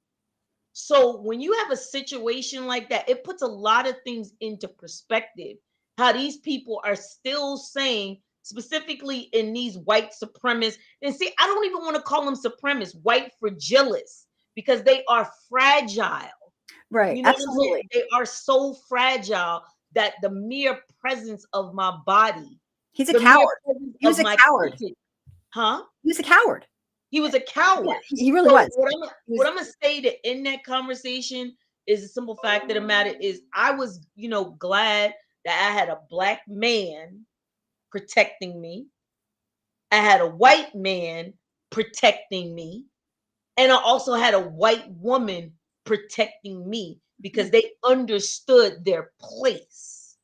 So when you have a situation like that, it puts a lot of things into perspective. How these people are still saying, specifically in these white supremacists, and see, I don't even want to call them supremacists, white fragilists, because they are fragile. Right. You know Absolutely. They are so fragile that the mere presence of my body. He's a coward. He was a coward. Huh? He was a coward. He was a coward. Yeah, he really was. What I'm gonna say to end that conversation is the simple fact of the matter is I was, glad that I had a Black man protecting me. I had a white man protecting me. And I also had a white woman protecting me because they understood their place.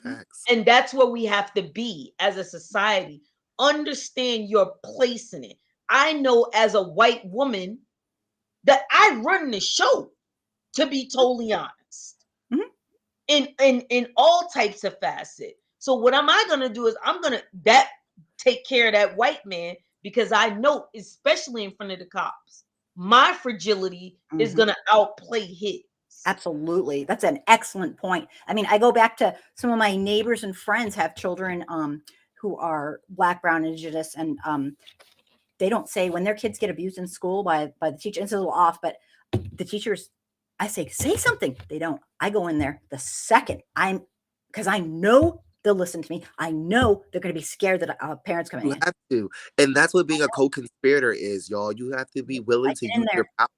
Facts. And that's where we have to be as a society. Understand your place in it. I know as a white woman that I run the show, to be totally honest, in all types of facets. So what am I going to do is I'm going to take care of that white man, because I know, especially in front of the cops, my fragility is going to outplay his. Absolutely. That's an excellent point. I mean, I go back to some of my neighbors and friends have children who are Black, brown, indigenous, and they don't say when their kids get abused in school by the teacher. It's a little off, but the teachers, I say something. They don't. I go in there the second because I know they'll listen to me. I know they're going to be scared that parents coming in. You have to. And that's what being a co-conspirator is, y'all. You have to be willing to use your power.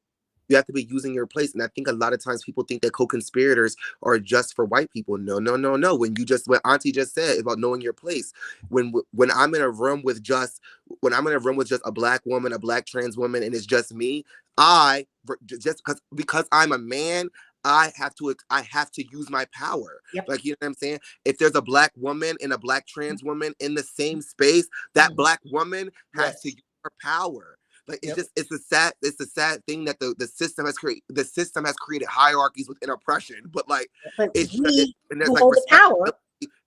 You have to be using your place. And I think a lot of times people think that co-conspirators are just for white people. No. What Auntie just said about knowing your place. When I'm in a room with just a Black woman, a Black trans woman, and it's just me, because I'm a man, I have to use my power. Yep. Like, you know what I'm saying? If there's a Black woman and a Black trans woman in the same space, that Black woman has to use her power. Like, it's a sad thing that the system has created. The system has created hierarchies within oppression, but like it's the power.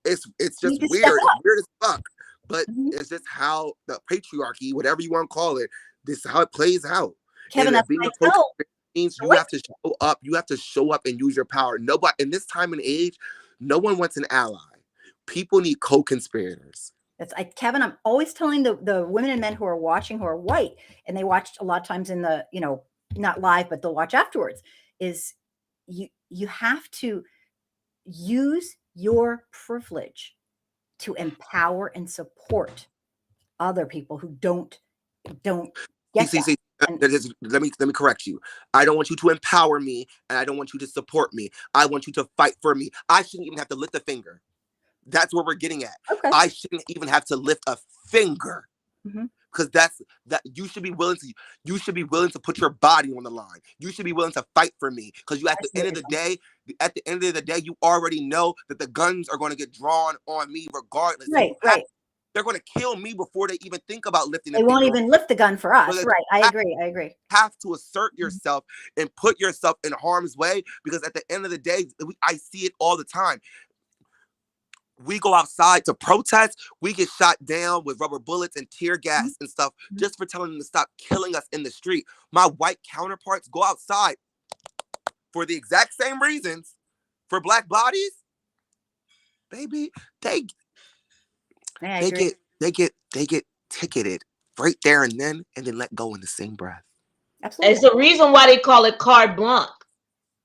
It's just weird. It's weird as fuck. But it's just how the patriarchy, whatever you want to call it, this is how it plays out. Kevin, that's being a means you have to show up. You have to show up and use your power. Nobody in this time and age, no one wants an ally. People need co-conspirators. That's Kevin. I'm always telling the women and men who are watching, who are white, and they watched a lot of times in the, not live, but they'll watch afterwards, is you have to use your privilege to empower and support other people who don't get that. Let me correct you. I don't want you to empower me, and I don't want you to support me. I want you to fight for me. I shouldn't even have to lift a finger. That's where we're getting at. Okay. I shouldn't even have to lift a finger. Mm-hmm. Because that you should be willing to put your body on the line. You should be willing to fight for me. Because at the end of the day, you already know that the guns are going to get drawn on me regardless. Right. They're going to kill me before they even think about lifting. They won't even lift the gun for us. Right. I agree. Have to assert yourself and put yourself in harm's way, because at the end of the day, I see it all the time. We go outside to protest, we get shot down with rubber bullets and tear gas and stuff just for telling them to stop killing us in the street. My white counterparts go outside for the exact same reasons for Black bodies. Baby, they get ticketed right there and then let go in the same breath. Absolutely. It's the reason why they call it carte blanche,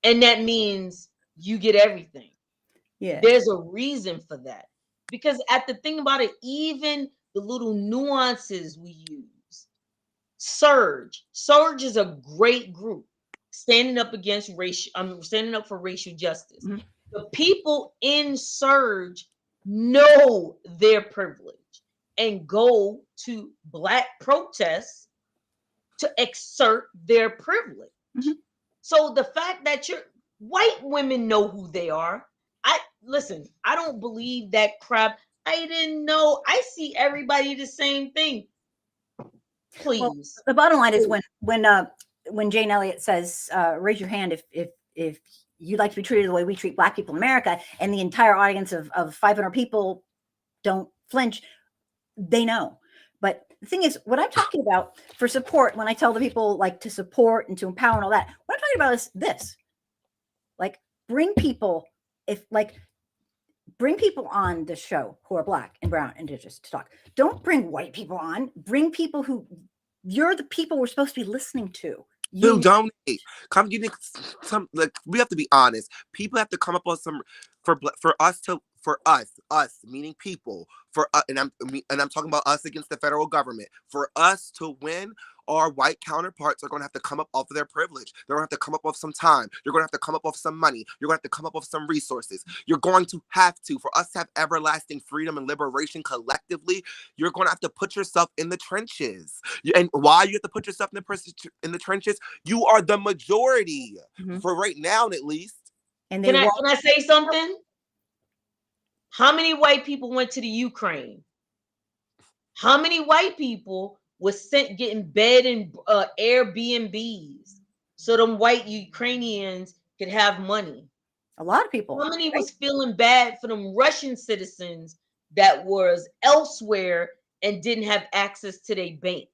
and that means you get everything. Yeah, there's a reason for that, because at the thing about it, even the little nuances we use. Surge is a great group standing up against standing up for racial justice. Mm-hmm. The people in Surge know their privilege and go to Black protests to exert their privilege. Mm-hmm. So the fact that white women know who they are. Listen, I don't believe that crap. I didn't know. I see everybody the same thing. Please. Well, the bottom line is when Jane Elliott says, raise your hand if you'd like to be treated the way we treat Black people in America, and the entire audience of 500 people don't flinch, they know. But the thing is, what I'm talking about for support, when I tell the people like to support and to empower and all that, what I'm talking about is this. Like, bring people on the show who are Black and brown and indigenous to talk. Don't bring white people on. Bring people who you're the people we're supposed to be listening to. You donate. Come, you think some, like, we have to be honest. People have to come up with some for us meaning people, and I'm talking about us against the federal government. For us to win, our white counterparts are going to have to come up off of their privilege. They're going to have to come up with some time. You're going to have to come up with some money. You're going to have to come up with some resources. You're going to have to, for us to have everlasting freedom and liberation collectively, you're going to have to put yourself in the trenches. And why you have to put yourself in the trenches? You are the majority for right now, at least. And can I say something? How many white people went to the Ukraine? How many white people was getting bed in Airbnbs so them white Ukrainians could have money? A lot of people. How many was feeling bad for them Russian citizens that was elsewhere and didn't have access to their bank?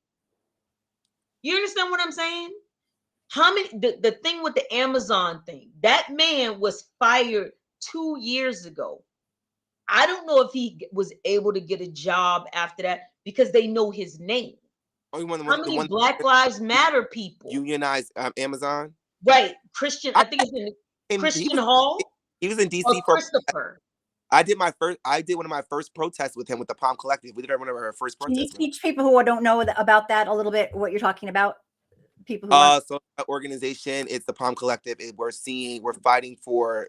You understand what I'm saying? How many? The thing with the Amazon thing, that man was fired 2 years ago. I don't know if he was able to get a job after that because they know his name. How many Black Lives Matter people unionized Amazon? Right, Christian. I think it's in Christian Hall. He was in DC for Christopher. I did one of my first protests with him with the Palm Collective. We did one of our first protests. Can you teach people who don't know about that a little bit, what you're talking about? People who so that organization, it's the Palm Collective. We're fighting for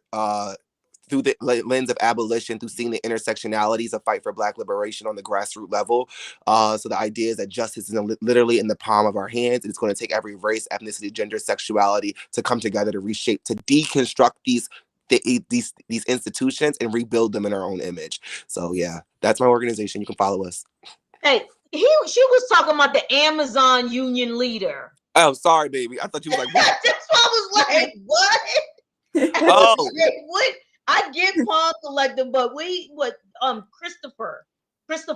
through the lens of abolition, through seeing the intersectionalities of fight for Black liberation on the grassroots level. So the idea is that justice is literally in the palm of our hands. It's going to take every race, ethnicity, gender, sexuality to come together to reshape, to deconstruct these institutions and rebuild them in our own image. So yeah, that's my organization. You can follow us. Hey, she was talking about the Amazon union leader. Oh, sorry, baby. I thought you was like, what? That's why I was like, what? Oh, what? I get Palm Collective, but Christopher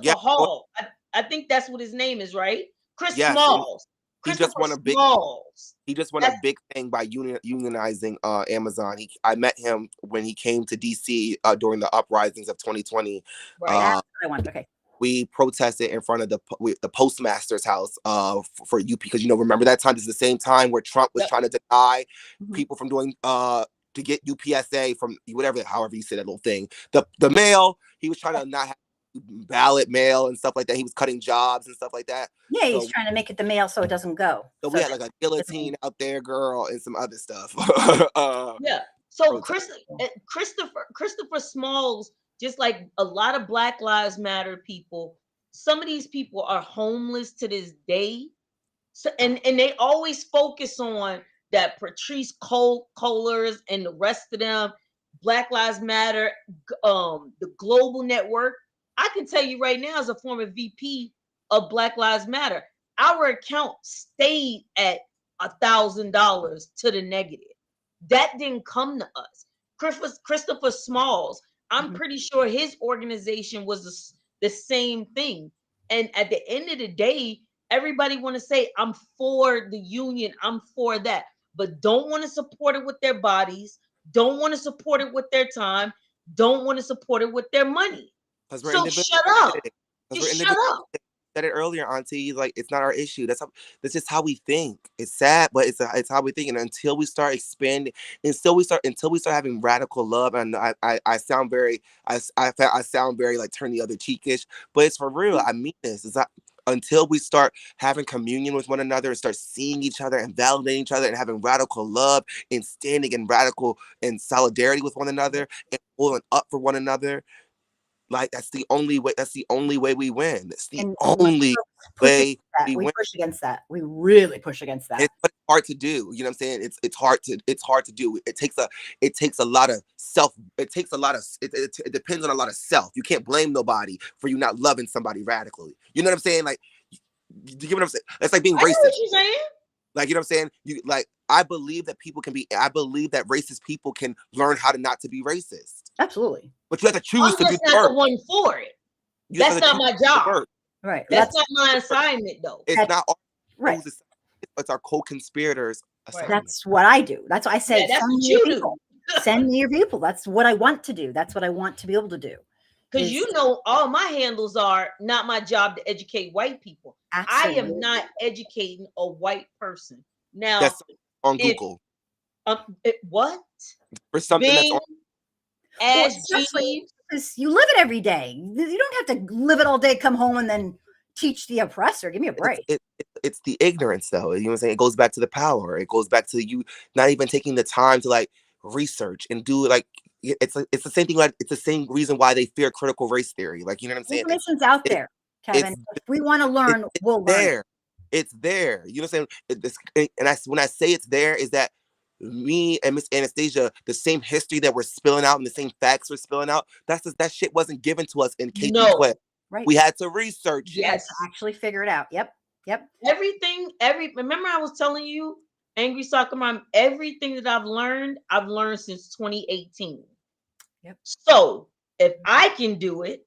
yeah. Hall. I think that's what his name is, right? Chris yes, Smalls. He just Christopher won a big. Smalls. He just won a big thing by unionizing Amazon. I met him when he came to DC during the uprisings of 2020. Right. That's what I want. Okay. We protested in front of the postmaster's house for UP because remember that time. This is the same time where Trump was trying to deny people from doing to get UPSA from whatever, however you say that little thing. The mail, he was trying to not have ballot mail and stuff like that. He was cutting jobs and stuff like that. Yeah, he's trying to make it the mail so it doesn't go. So we had like a guillotine out there, girl, and some other stuff. Yeah. So Christopher Smalls, just like a lot of Black Lives Matter people, some of these people are homeless to this day. So and they always focus on that Patrice Cullors and the rest of them, Black Lives Matter, the Global Network. I can tell you right now, as a former VP of Black Lives Matter, our account stayed at $1,000 to the negative. That didn't come to us. Christopher Smalls, I'm pretty sure his organization was the same thing. And at the end of the day, everybody want to say, I'm for the union, I'm for that, but don't want to support it with their bodies, don't want to support it with their time, don't want to support it with their money. So shut up. Just shut up. Said it earlier, Auntie. Like, it's not our issue. That's just how we think. It's sad, but it's how we think. And until we start expanding, until we start having radical love, and I sound very like turn the other cheekish, but it's for real. I mean this. It's not, until we start having communion with one another and start seeing each other and validating each other and having radical love and standing in radical and solidarity with one another and pulling up for one another. Like, that's the only way. That's the only way we win. It's the only way we push against that. We really push against that. It's hard to do. You know what I'm saying? It's hard to do. It takes a lot of self. It depends on a lot of self. You can't blame nobody for you not loving somebody radically. You know what I'm saying? Like, you get what I'm saying? It's like being racist. What you saying? Like, you know what I'm saying? I believe that racist people can learn how to not to be racist. Absolutely. But you have to choose to do the work. The one for it. That's not my job. Right. That's not my assignment, though. It's not our right. It's our co-conspirators. Right. That's what I do. That's why I say that's what you do. Send me your people. That's what I want to do. That's what I want to be able to do. Because all my handles are not my job to educate white people. Absolutely. I am not educating a white person. Now, that's on Google. What? For something Bing, that's on. Because you live it every day. You don't have to live it all day, come home, and then teach the oppressor. Give me a break. It's the ignorance, though. You know what I'm saying? It goes back to the power. It goes back to you not even taking the time to like research and do like it's the same thing. Like, it's the same reason why they fear critical race theory. Like, you know what I'm saying? Information's out there, Kevin. If we want to learn, we'll learn. It's there. You know what I'm saying? When I say it's there, is that me and Miss Anastasia, the same history that we're spilling out and the same facts we're spilling out, that shit wasn't given to us in K-12. Right. We had to research. Yes, actually figure it out. Yep. Remember I was telling you, Angry Soccer Mom, everything that I've learned since 2018. Yep. So if I can do it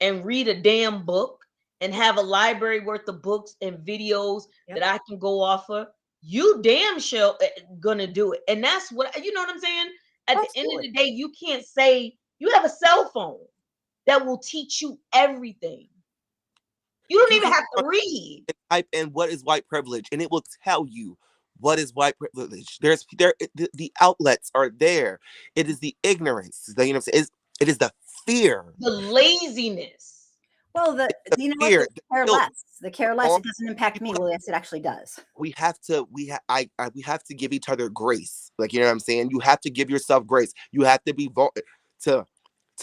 and read a damn book and have a library worth of books and videos that I can go off of, you damn sure gonna do it. And that's what, you know what I'm saying? At the end of the day, you can't say you have a cell phone that will teach you everything. You don't even have to read. Type in what is white privilege, and it will tell you what is white privilege. The outlets are there. It is the ignorance. You know what I'm saying? It is the fear, the laziness. Well, the fear, the care less. It doesn't impact me. Well, yes, it actually does. We have to give each other grace. Like, you know what I'm saying? You have to give yourself grace. You have to be to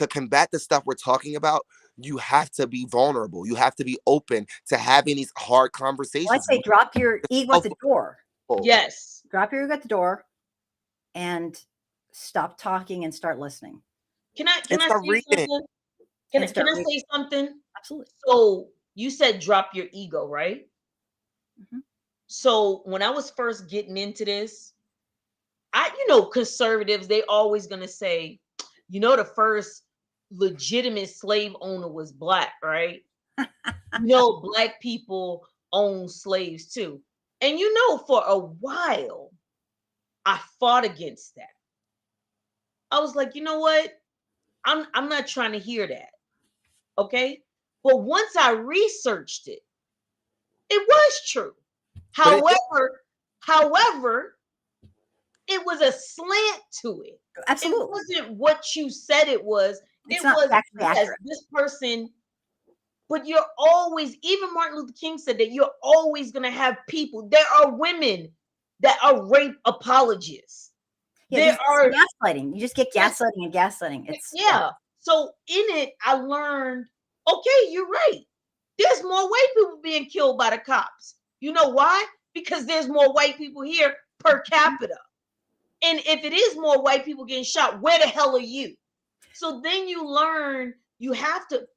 combat the stuff we're talking about. You have to be vulnerable. You have to be open to having these hard conversations. Well, I say drop your ego at the door. Yes. Drop your ego at the door and stop talking and start listening. Can I say something? Can I say something? Absolutely. So you said drop your ego, right? Mm-hmm. So when I was first getting into this, conservatives, they always gonna say, the first legitimate slave owner was Black, right? Black people own slaves too. And for a while, I fought against that. I was like, you know what? I'm not trying to hear that. Okay. But once I researched it, it was true. But However, it was a slant to it. Absolutely. It wasn't what you said it was. It's It not was, factually yes, accurate. this person, but you're always, even Martin Luther King said that you're always going to have people. There are women that are rape apologists. Yeah, There are gaslighting. You just get gaslighting and gaslighting. It's yeah. So in it, I learned, okay, you're right. There's more white people being killed by the cops. You know why? Because there's more white people here per capita. And if it is more white people getting shot, where the hell are you? So then you learn you have to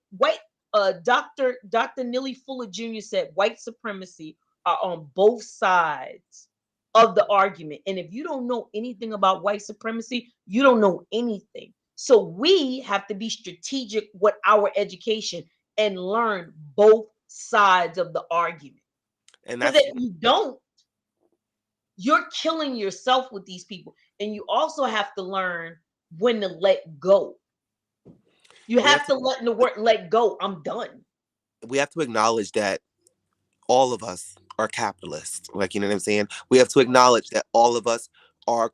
Dr. Neely Fuller Jr. said white supremacy are on both sides of the argument. And if you don't know anything about white supremacy, you don't know anything. So we have to be strategic with our education and learn both sides of the argument. and Because that's if you don't, you're killing yourself with these people. And you also have to learn when to let go. You have to let the word let go. I'm done. we have to acknowledge that all of us are capitalists. Like, you know what I'm saying? We have to acknowledge that all of us are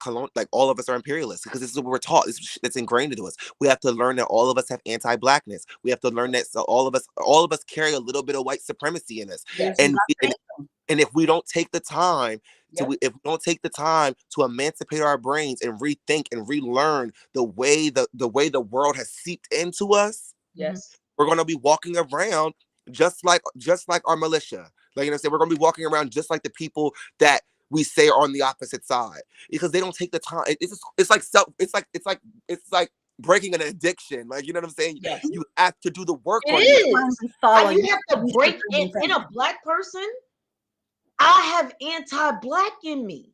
all of us are imperialists, because this is what we're taught. It's ingrained into us. We have to learn that all of us have anti-blackness. We have to learn that all of us carry a little bit of white supremacy in us. Yes. And if we don't take the time Yep. if we don't take the time to emancipate our brains and rethink and relearn the way the world has seeped into us, Yes. we're going to be walking around just like our militia. Like, you know, we're going to be walking around just like the people that we say are on the opposite side, because they don't take the time. It's like breaking an addiction. Like, you know what I'm saying? Yes. You have to do the work It on is. Following You have to break in a black person. I have anti-black in me.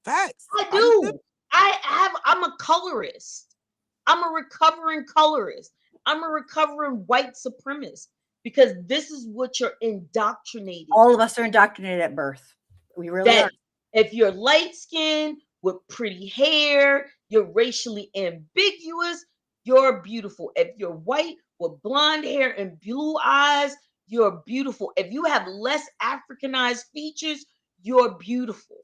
Facts. I do. I'm a colorist. I'm a recovering colorist. I'm a recovering white supremacist, because this is what you're indoctrinated. All of us are indoctrinated at birth. We really are. If you're light skinned with pretty hair, you're racially ambiguous, you're beautiful. If you're white with blonde hair and blue eyes, you're beautiful. If you have less Africanized features, you're beautiful.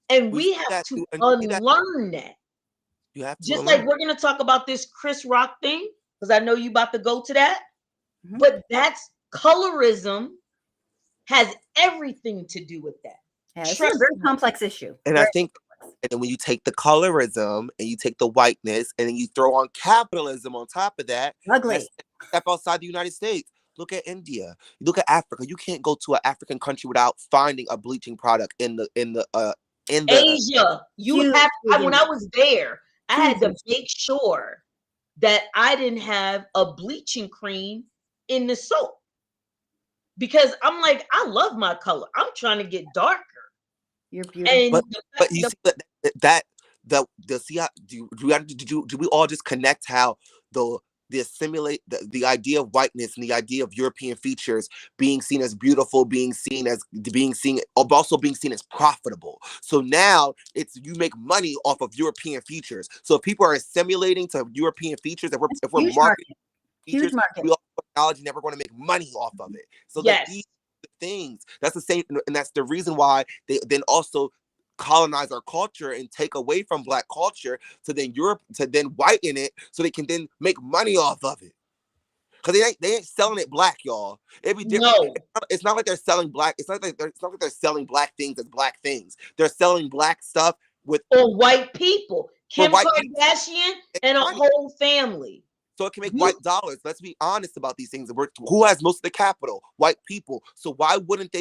And we have to unlearn that. You have to just like we're going to talk about this Chris Rock thing, because I know you about to go to that. Mm-hmm. But that's colorism has everything to do with that. Yeah, it's a very complex issue. And I think, and then when you take the colorism and you take the whiteness and then you throw on capitalism on top of that, ugly. Step outside the United States. Look at India. Look at Africa. You can't go to an African country without finding a bleaching product in Asia. You have. When I was there, I had to make sure that I didn't have a bleaching cream in the soap, because I'm like, I love my color. I'm trying to get darker. You're beautiful. But you see do we all just connect how the idea of whiteness and the idea of European features being seen as beautiful, also being seen as profitable. So now you make money off of European features. So if people are assimilating to European features, if we're marketing features, we all acknowledge never going to make money off of it. So these things, that's the same, and that's the reason why they then also colonize our culture and take away from black culture to then whiten it so they can then make money off of it. Because they ain't selling it black, y'all. It'd be different. No. It's not like they're selling black. It's not like they're selling black things as black things. They're selling black stuff or white people. Kim Kardashian and a whole family. So it can make white dollars. Let's be honest about these things. Who has most of the capital? White people. So why wouldn't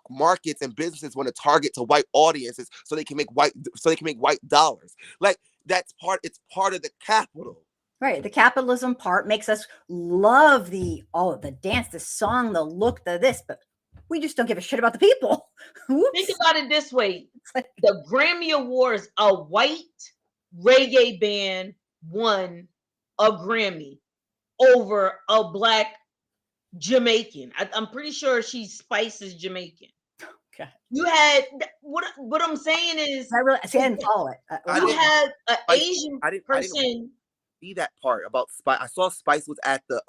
markets and businesses want to target to white audiences so they can make white dollars? Like it's part of the capital. Right. The capitalism part makes us love the dance, the song, the look, this, but we just don't give a shit about the people. Think about it this way. The Grammy Awards, a white reggae band won a Grammy over a black Jamaican. I'm pretty sure Spice is Jamaican. Okay. You had what I'm saying is See, I didn't follow it. you had an Asian I didn't person. see that part about Spice. I saw Spice was at the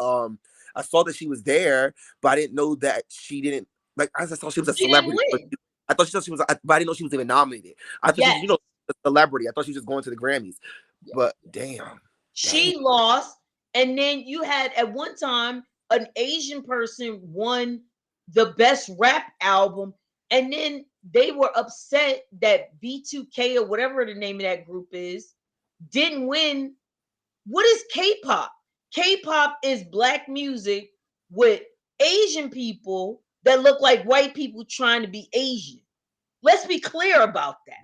I saw that she was there, but I didn't know that she didn't like. I saw she was a She didn't celebrity. win. I thought she was, but I didn't know she was even nominated. I thought she was, Yes. a celebrity. I thought she was just going to the Grammys. Yes. But damn. She lost, and then you had at one time an Asian person won the best rap album, and then they were upset that B2K or whatever the name of that group is didn't win. What is K-pop? K-pop is black music with Asian people that look like white people trying to be Asian. Let's be clear about that.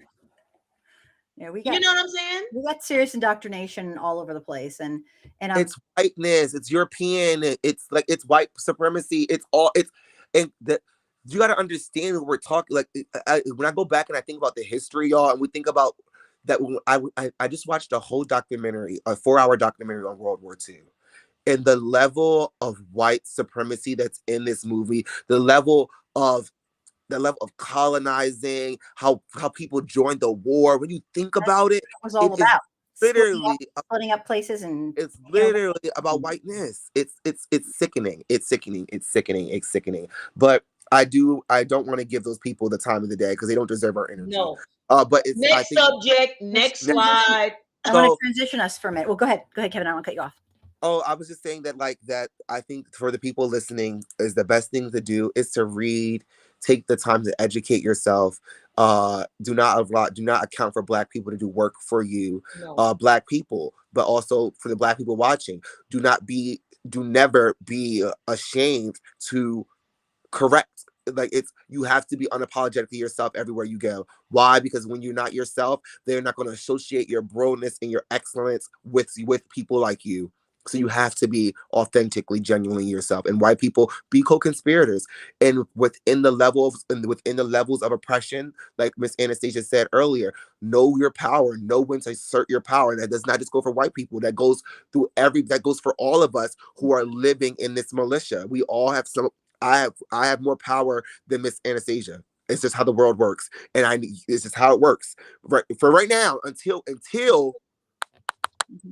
Yeah, You know what I'm saying? We got serious indoctrination all over the place, and it's whiteness, it's European, it's like it's white supremacy, it's all it's and the you got to understand what we're talking. Like when I go back and I think about the history, y'all, and we think about that. When I just watched a whole documentary, a 4-hour documentary on World War II, and the level of white supremacy that's in this movie, the level of colonizing, how people joined the war. When you think about it, was all it is about literally splitting up places, and it's literally about whiteness. It's sickening. It's sickening. It's sickening. It's sickening. But I don't want to give those people the time of the day because they don't deserve our energy. No. But it's I Next think subject, next slide. I'm going to transition us for a minute. Well, go ahead, Kevin. I don't want to cut you off. Oh, I was just saying that I think for the people listening is the best thing to do is to read, take the time to educate yourself. Do not account for black people to do work for you. No. Black people, but also for the black people watching, do never be ashamed to correct. Like you have to be unapologetically yourself everywhere you go. Why? Because when you're not yourself, they're not going to associate your broness and your excellence with people like you. So you have to be authentically, genuinely yourself. And white people be co-conspirators. And within the levels of oppression, like Miss Anastasia said earlier, know your power, know when to assert your power. And that does not just go for white people. That goes for all of us who are living in this militia. We all have I have more power than Miss Anastasia. It's just how the world works, and it's just how it works. Right for right now, until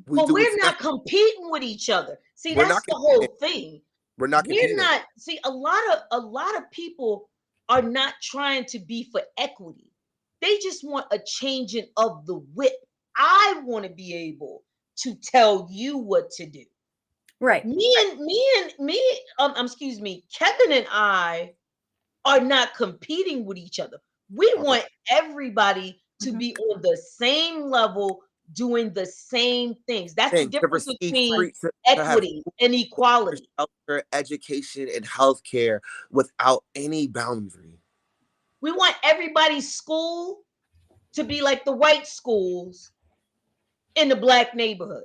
we're not competing with each other. See, that's the whole thing. We're not competing. See, a lot of people are not trying to be for equity. They just want a changing of the whip. I want to be able to tell you what to do. Right. Excuse me, Kevin and I are not competing with each other. We want everybody to be on the same level, doing the same things. That's the difference between equity and equality. Shelter, education, and healthcare without any boundary. We want everybody's school to be like the white schools in the black neighborhood.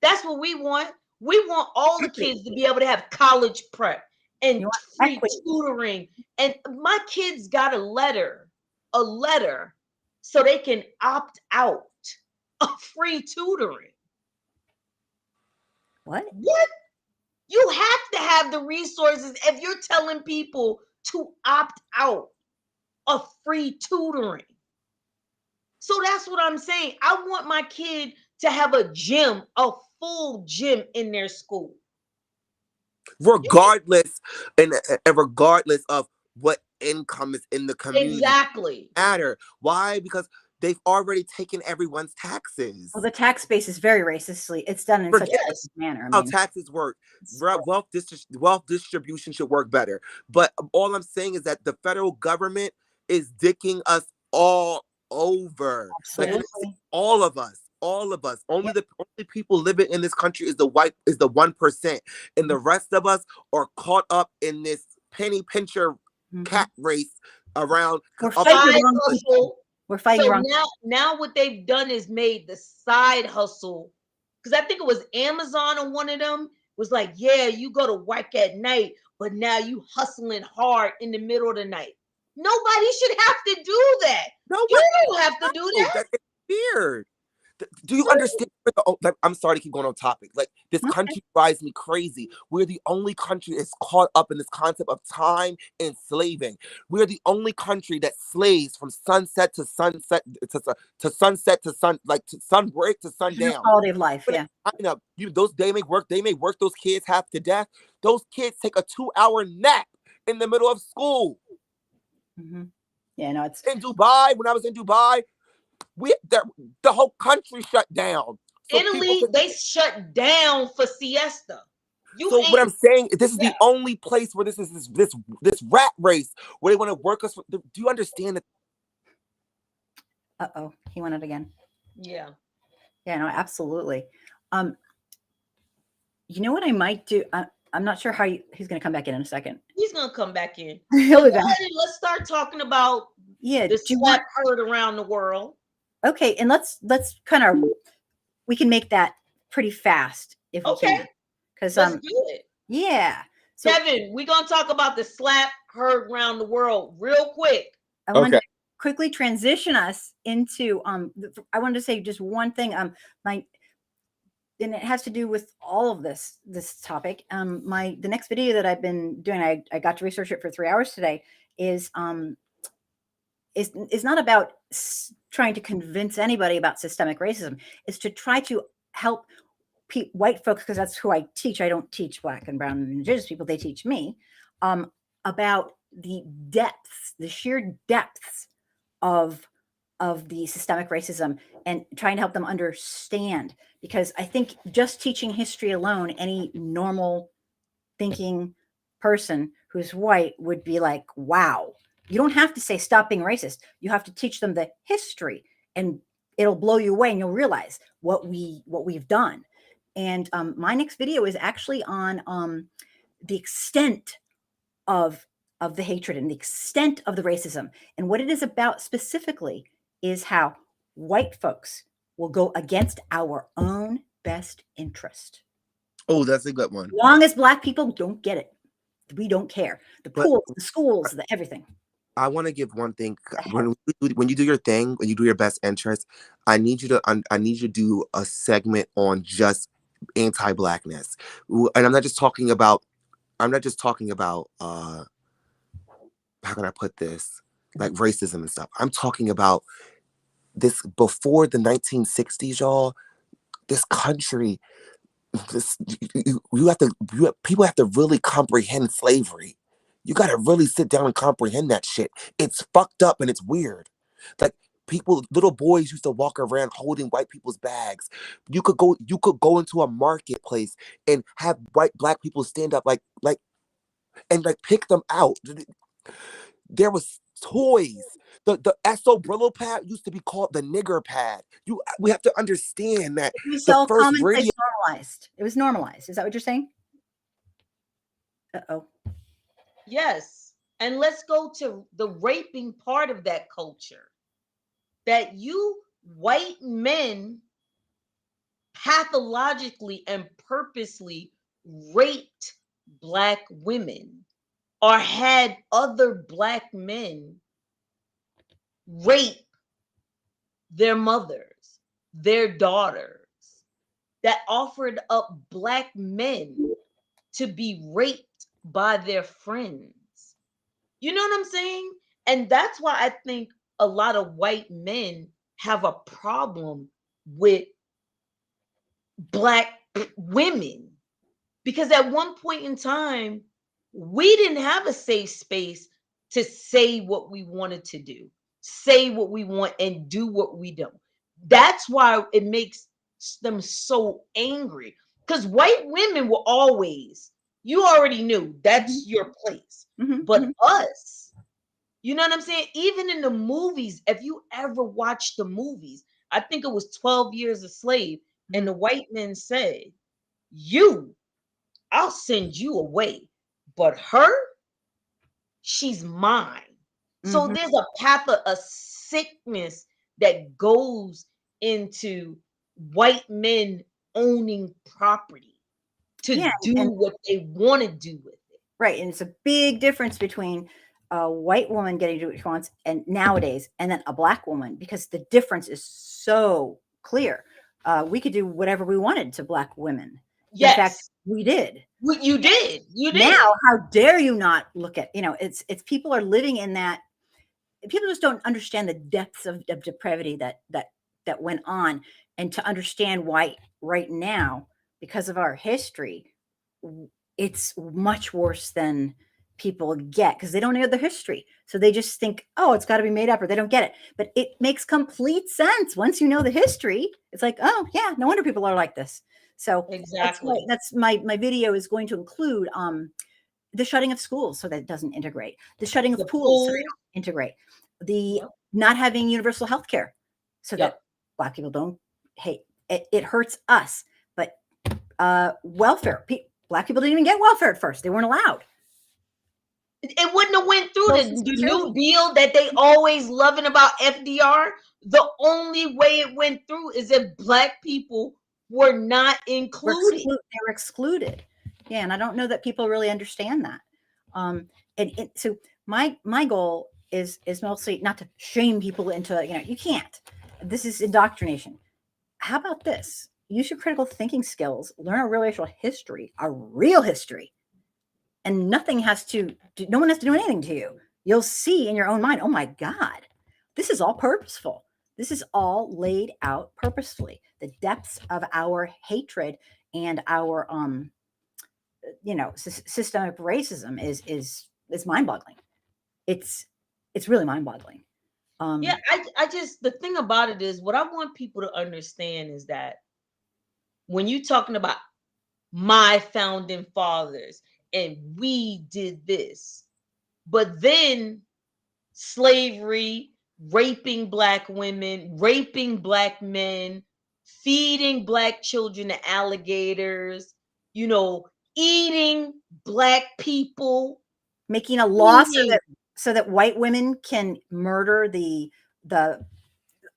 That's what we want. We want all the kids to be able to have college prep and free tutoring. And my kids got a letter so they can opt out of free tutoring. What? You have to have the resources if you're telling people to opt out of free tutoring. So that's what I'm saying. I want my kid to have a full gym in their school. Regardless, and regardless of what income is in the community. Exactly. Matter. Why? Because they've already taken everyone's taxes. Well, the tax base is very racistly. It's done in such a manner. How taxes work. Wealth distribution should work better. But all I'm saying is that the federal government is dicking us all over. Like, all of us. Only the only people living in this country is the 1%, and the rest of us are caught up in this penny pincher cat race around. We're fighting so now what they've done is made the side hustle, because I think it was Amazon or one of them was like, yeah, you go to work at night, but now you hustling hard in the middle of the night. Nobody should have to do that. You don't have to do that. That's weird. Do you understand? I'm sorry to keep going on topic. Like, this Okay. country drives me crazy. We're the only country that's caught up in this concept of time and slaving. We're the only country that slaves from sunset to sunset to sunset to sun, like to sunbreak to There's no sundown. quality of life. But Yeah. China, they may work those kids half to death. Those kids take a 2-hour nap in the middle of school. Mm-hmm. Yeah, no, it's In Dubai, when I was in Dubai, the whole country shut down. So Italy, they shut down for siesta. So what I'm saying, this is the only place where this rat race where they want to work us. Do you understand that? Uh-oh, he went it again. Yeah. Yeah, no, absolutely. You know what I might do? I'm not sure how he's going to come back in a second. He's going to come back in. He'll be back. Let's start talking about the slap heard around the world. Okay, and let's kind of, we can make that pretty fast if we can. Because let's do it. Yeah. So, Kevin, we're going to talk about the slap heard around the world real quick. I wanted to quickly transition us into I wanted to say just one thing. And it has to do with all of this topic. The next video that I've been doing, I got to research it for 3 hours today, is not about trying to convince anybody about systemic racism. It's to try to help white folks, because that's who I teach. I don't teach Black and brown and indigenous people. They teach me about the depths, the sheer depths of the systemic racism, and trying to help them understand. Because I think just teaching history alone, any normal thinking person who's white would be like, wow. You don't have to say stop being racist. You have to teach them the history, and it'll blow you away, and you'll realize what we've done. And my next video is actually on the extent of the hatred and the extent of the racism. And what it is about specifically is how white folks will go against our own best interest. Oh, that's a good one. As long as Black people don't get it, we don't care. The pools, the schools, the everything. I want to give one thing. When you do your thing, when you do your best interest, I need you to do a segment on just anti-Blackness. And I'm not just talking about how can I put this, like racism and stuff. I'm talking about this before the 1960s, y'all. This country, people have to really comprehend slavery. You got to really sit down and comprehend that shit. It's fucked up and it's weird. Like, little boys used to walk around holding white people's bags. You could go into a marketplace and have Black people stand up and pick them out. There was toys. The SO Brillo pad used to be called the nigger pad. We have to understand that the first radio normalized. It was normalized. Is that what you're saying? Uh-oh. Yes. And let's go to the raping part of that culture. That you white men pathologically and purposely raped Black women, or had other Black men rape their mothers, their daughters, that offered up Black men to be raped by their friends. You know what I'm saying? And that's why I think a lot of white men have a problem with Black women, because at one point in time, we didn't have a safe space to say what we wanted to do, say what we want, and do what we don't. That's why it makes them so angry, because white women were always, you already knew that's your place. But us, you know what I'm saying? Even in the movies, if you ever watch the movies, I think it was 12 Years a Slave, and the white men said, I'll send you away, but her, she's mine. So there's a sickness that goes into white men owning property to do what they want to do with it. Right. And it's a big difference between a white woman getting to do what she wants and nowadays, and then a Black woman, because the difference is so clear. we could do whatever we wanted to Black women. In fact, Yes. we did. You did. You did. Now, how dare you not look at, it's people are living in that. People just don't understand the depths of depravity that went on, and to understand why right now, because of our history, it's much worse than people get, because they don't know the history. So they just think, oh, it's got to be made up, or they don't get it. But it makes complete sense once you know the history. It's like, oh yeah, no wonder people are like this. So Exactly. that's my video is going to include the shutting of schools so that it doesn't integrate, the shutting of The pools so they pool. don't integrate, the Yep. not having universal health care so that Yep. Black people don't hate it hurts us. But welfare, Black people didn't even get welfare at first. They weren't allowed. It wouldn't have went through Social the Security. new deal that they always loving about FDR. The only way it went through is if Black people were not included. They were excluded. Yeah, and I don't know that people really understand that. And so my goal is mostly not to shame people into, you can't. This is indoctrination. How about this? Use your critical thinking skills, learn a racial history, a real history, and nothing has to do, no one has to do anything to you. You'll see in your own mind, oh my God, this is all purposeful. This is all laid out purposefully. The depths of our hatred and our systemic racism is mind-boggling. It's really mind-boggling. Yeah, I just, the thing about it is, what I want people to understand is that when you're talking about my founding fathers and we did this, but then slavery, raping Black women, raping Black men, feeding Black children to alligators, eating Black people, making a law so eating that white women can murder the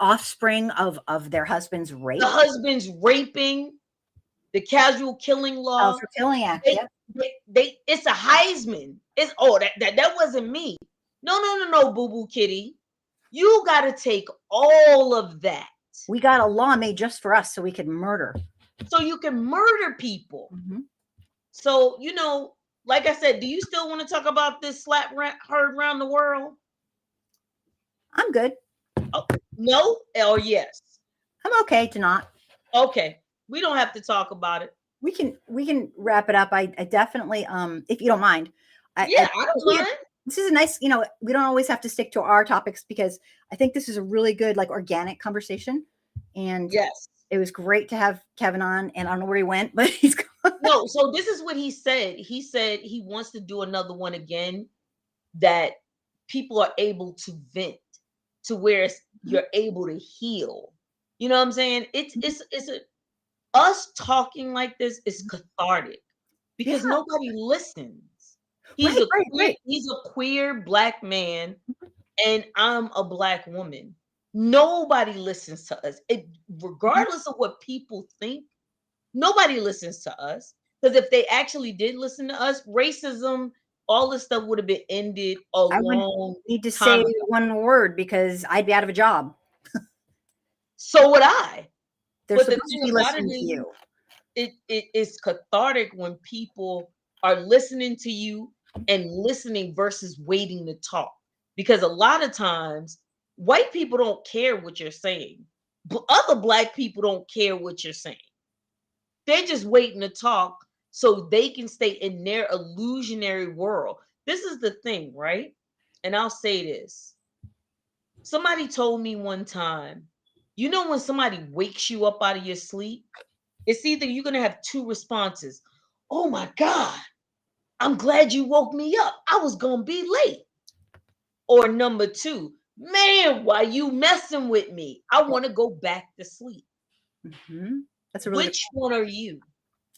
offspring of their husband's rape. the husbands raping, the casual killing law. For killing act. They, Yeah. it's a Heisman. It's that wasn't me. No, boo boo kitty. You got to take all of that. We got a law made just for us so we could murder. So you can murder people. Mm-hmm. So, like I said, do you still want to talk about this slap heard around the world? I'm good. Oh, no or yes? I'm okay to not. Okay. We don't have to talk about it. We can wrap it up. I definitely, if you don't mind. I don't mind. This is a nice, we don't always have to stick to our topics, because I think this is a really good, like, organic conversation. And yes, it was great to have Kevin on, and I don't know where he went, but he's gone. No, so this is what he said. He said he wants to do another one again that people are able to vent, to where you're able to heal. You know what I'm saying? It's us talking like this is cathartic, because nobody listens. He's he's a queer Black man, and I'm a Black woman. Nobody listens to us. Regardless of what people think, nobody listens to us. Because if they actually did listen to us, racism, all this stuff would have been ended a long need to time say ago. one word, because I'd be out of a job. So would I. They're but supposed to be listening to you. It is cathartic when people are listening to you and listening versus waiting to talk. Because a lot of times, white people don't care what you're saying. But other Black people don't care what you're saying. They're just waiting to talk so they can stay in their illusionary world. This is the thing, right? And I'll say this. Somebody told me one time, when somebody wakes you up out of your sleep, it's either you're going to have two responses. Oh my God, I'm glad you woke me up. I was going to be late. Or number two, man, why you messing with me? I want to go back to sleep. Mm-hmm. That's a really Which one are you?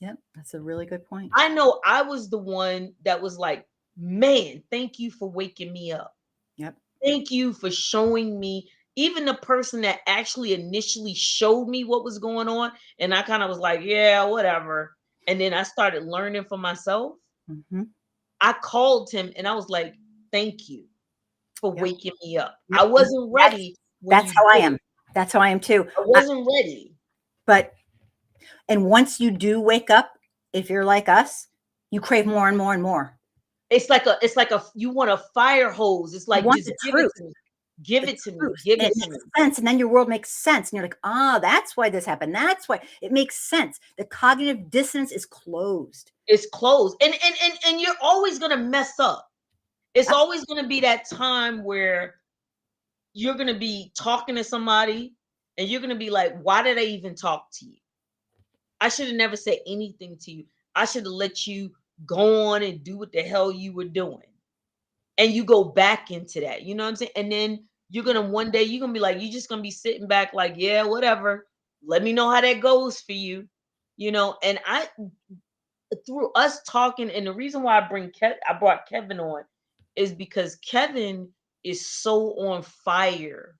Yep, that's a really good point. I know I was the one that was like, man, thank you for waking me up. Yep. Thank you for showing me. Even the person that actually initially showed me what was going on, and I kind of was like, yeah, whatever. And then I started learning for myself. Mm-hmm. I called him and I was like, thank you for waking me up. Yep. I wasn't ready. That's how I am. That's how I am too. I wasn't ready. But and once you do wake up, if you're like us, you crave more and more and more. It's like a you want a fire hose. It's You like, want just the give it truth. to me. Give The it to me. truth. Give And it it to me. makes sense. And then your world makes sense. And you're like, ah, that's why this happened. That's why it makes sense. The cognitive dissonance is closed. It's closed. And you're always gonna mess up. It's always gonna be that time where you're gonna be talking to somebody and you're gonna be like, why did I even talk to you? I should have never said anything to you. I should have let you go on and do what the hell you were doing. And you go back into that. You know what I'm saying? And then you're gonna one day you're gonna be like, you're just gonna be sitting back like, yeah, whatever. Let me know how that goes for you. You know, and I through us talking, and the reason why I brought Kevin on is because Kevin is so on fire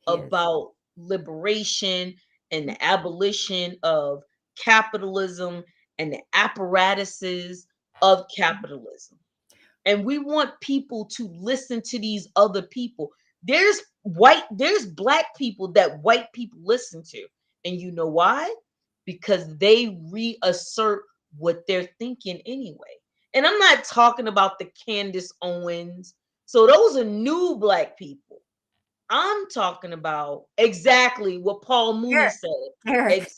He is. about liberation and the abolition of capitalism and the apparatuses of capitalism. And we want people to listen to these other people. There's black people that white people listen to. And you know why? Because they reassert what they're thinking anyway. And I'm not talking about the Candace Owens. So those are new black people. I'm talking about exactly what Paul Mooney Eric. said. Eric.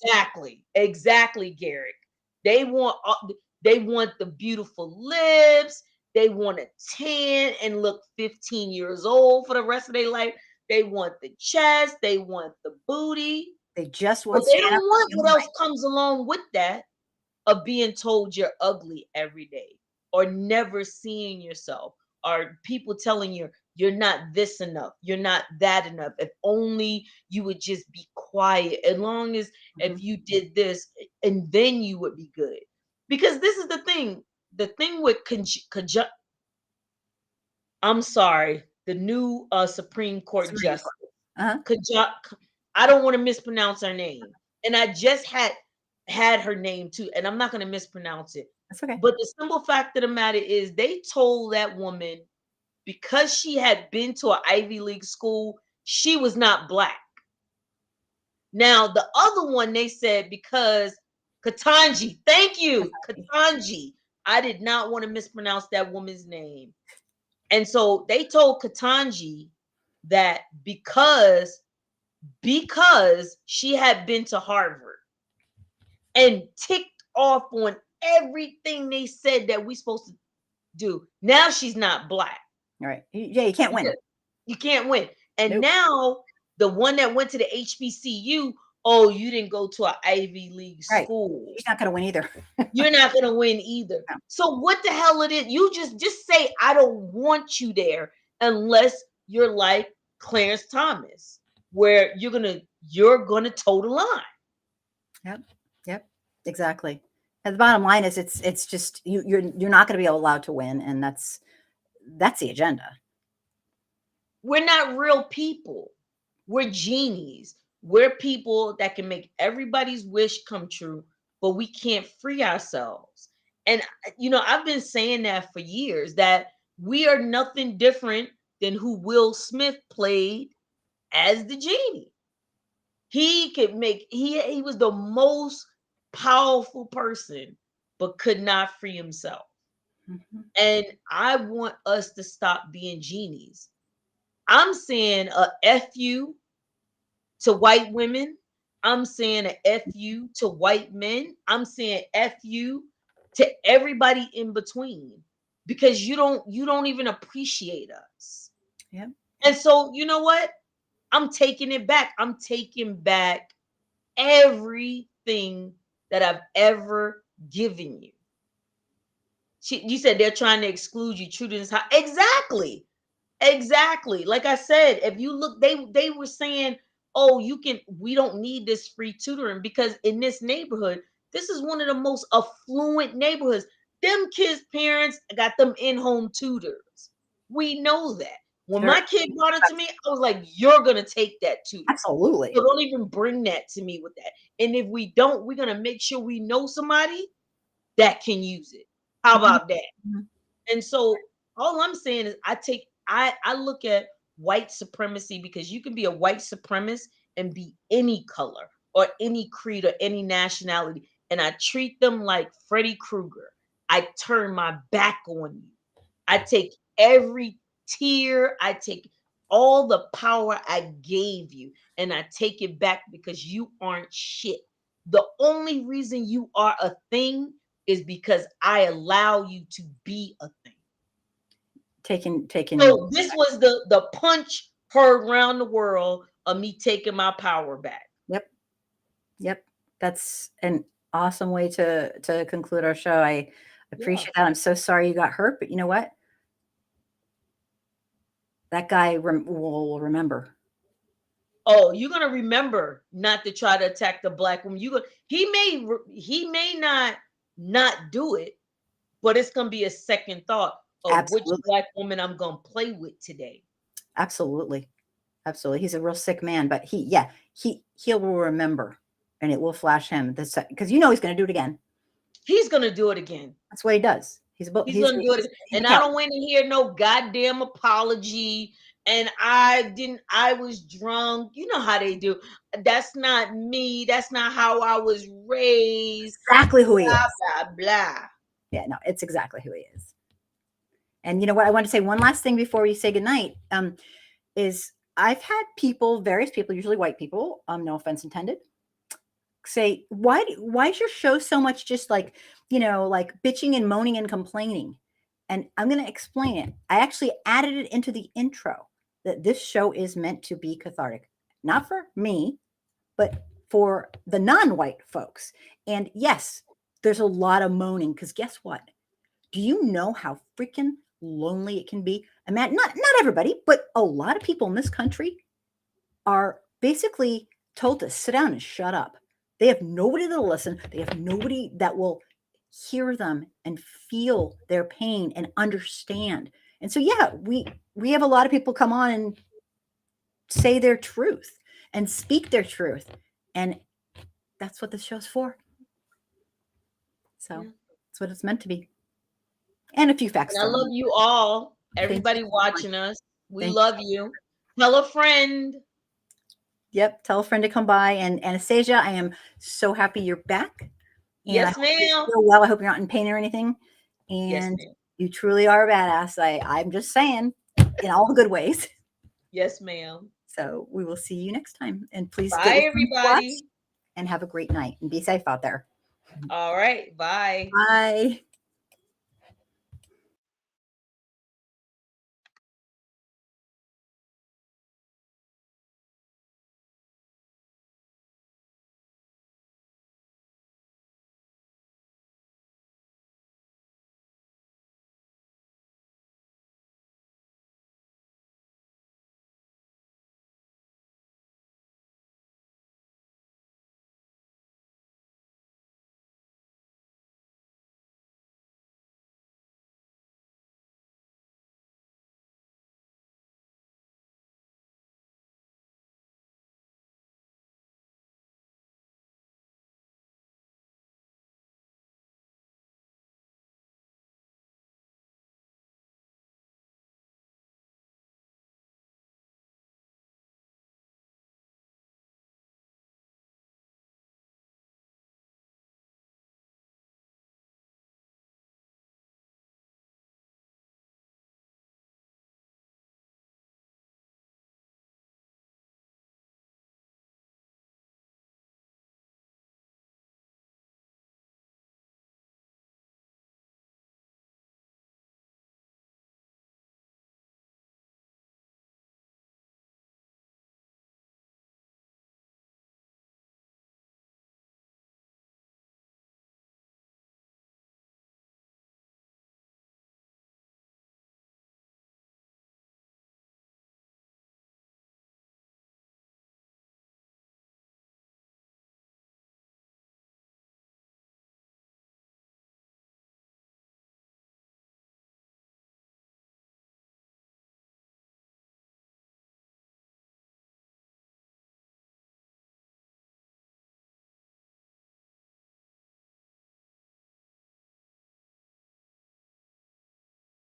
Exactly, Garrick. They want they want the beautiful lips. They want to tan and look 15 years old for the rest of their life. They want the chest. They want the booty. They just But want they stand don't up for want human what else rights. comes along with that of being told you're ugly every day or never seeing yourself or people telling you you're not this enough, you're not that enough. If only you would just be quiet, as long as if you did this and then you would be good. Because this is the thing with I'm sorry, the new Supreme Court Supreme justice. Court. Uh-huh. I don't want to mispronounce her name. And I just had her name too, and I'm not going to mispronounce it. That's okay. But the simple fact of the matter is they told that woman because she had been to an Ivy League school, she was not black. Now, the other one they said because Katanji, thank you, Katanji. I did not want to mispronounce that woman's name. And so they told Katanji that because she had been to Harvard and ticked off on everything they said that we supposed to do. Now she's not black. All right. Yeah, you can't win. You can't win. And Nope. now the one that went to the HBCU, oh, you didn't go to an Ivy League Right. school. She's not going to win either. You're not going to win either. No. So what the hell it is? You just say I don't want you there unless you're like Clarence Thomas, where you're gonna toe the line. Yep. Exactly. And the bottom line is it's just you're not going to be allowed to win, and that's the agenda. We're not real people. We're genies. We're people that can make everybody's wish come true, but we can't free ourselves. And I've been saying that for years, that we are nothing different than who Will Smith played as the genie. He was the most powerful person, but could not free himself. Mhm. And I want us to stop being genies. I'm saying a F you to white women. I'm saying a F you to white men. I'm saying F you to everybody in between, because you don't even appreciate us. Yep. And so, you know what? I'm taking it back. I'm taking back everything that I've ever given you. You said they're trying to exclude you. True to this house. Exactly. Like I said, if you look, they were saying, oh, we don't need this free tutoring because in this neighborhood, this is one of the most affluent neighborhoods. Them kids' parents got them in-home tutors. We know that. When Sure. my kid brought it to me, I was like, you're gonna take that tutor. Absolutely. So don't even bring that to me with that. And if we don't, we're gonna make sure we know somebody that can use it. How about that? Mhm. And so all I'm saying is I look at white supremacy, because you can be a white supremacist and be any color, or any creed or any nationality, and I treat them like Freddy Krueger, I turn my back on you. I take every tear, I take all the power I gave you, and I take it back because you aren't shit. The only reason you are a thing is because I allow you to be a thing. Taking. So this was the punch heard around the world of me taking my power back. Yep. Yep. That's an awesome way to conclude our show. I appreciate that. I'm so sorry you got hurt, but you know what? That guy will remember. Oh, you're gonna remember not to try to attack the black woman. He may not do it, but it's gonna be a second thought of which Absolutely. black woman I'm gonna play with today. Absolutely. Absolutely. He's a real sick man, but he'll remember, and it will flash him this, because he's going to do it again. He's gonna do it again. That's what he does. He's gonna do it, and I don't want to hear no goddamn apology. And I was drunk. You know how they do. That's not me. That's not how I was raised. Exactly who he is. Blah, blah. Yeah, no, it's exactly who he is. And you know what? I want to say one last thing before we say goodnight. Is I've had various people, usually white people, no offense intended, say, why is your show so much just like, like bitching and moaning and complaining? And I'm going to explain it. I actually added it into the intro that this show is meant to be cathartic, not for me, but for the non-white folks. And yes, there's a lot of moaning, because guess what? Do you know how freaking lonely it can be? And Matt, not everybody, but a lot of people in this country are basically told to sit down and shut up. They have nobody to listen. They have nobody that will hear them and feel their pain and understand. And so, yeah, we have a lot of people come on and say their truth and speak their truth. And that's what this show's for. So that's what it's meant to be. And a few facts. And I love you all. Everybody watching us. We love you. Tell a friend. Yep. Tell a friend to come by. And Anastasia, I am so happy you're back. And yes, ma'am. Well, I hope you're not in pain or anything. And yes, you truly are a badass. I'm just saying, in all the good ways. Yes, ma'am. So we will see you next time. And please bye, everybody. And have a great night. And be safe out there. All right. Bye. Bye.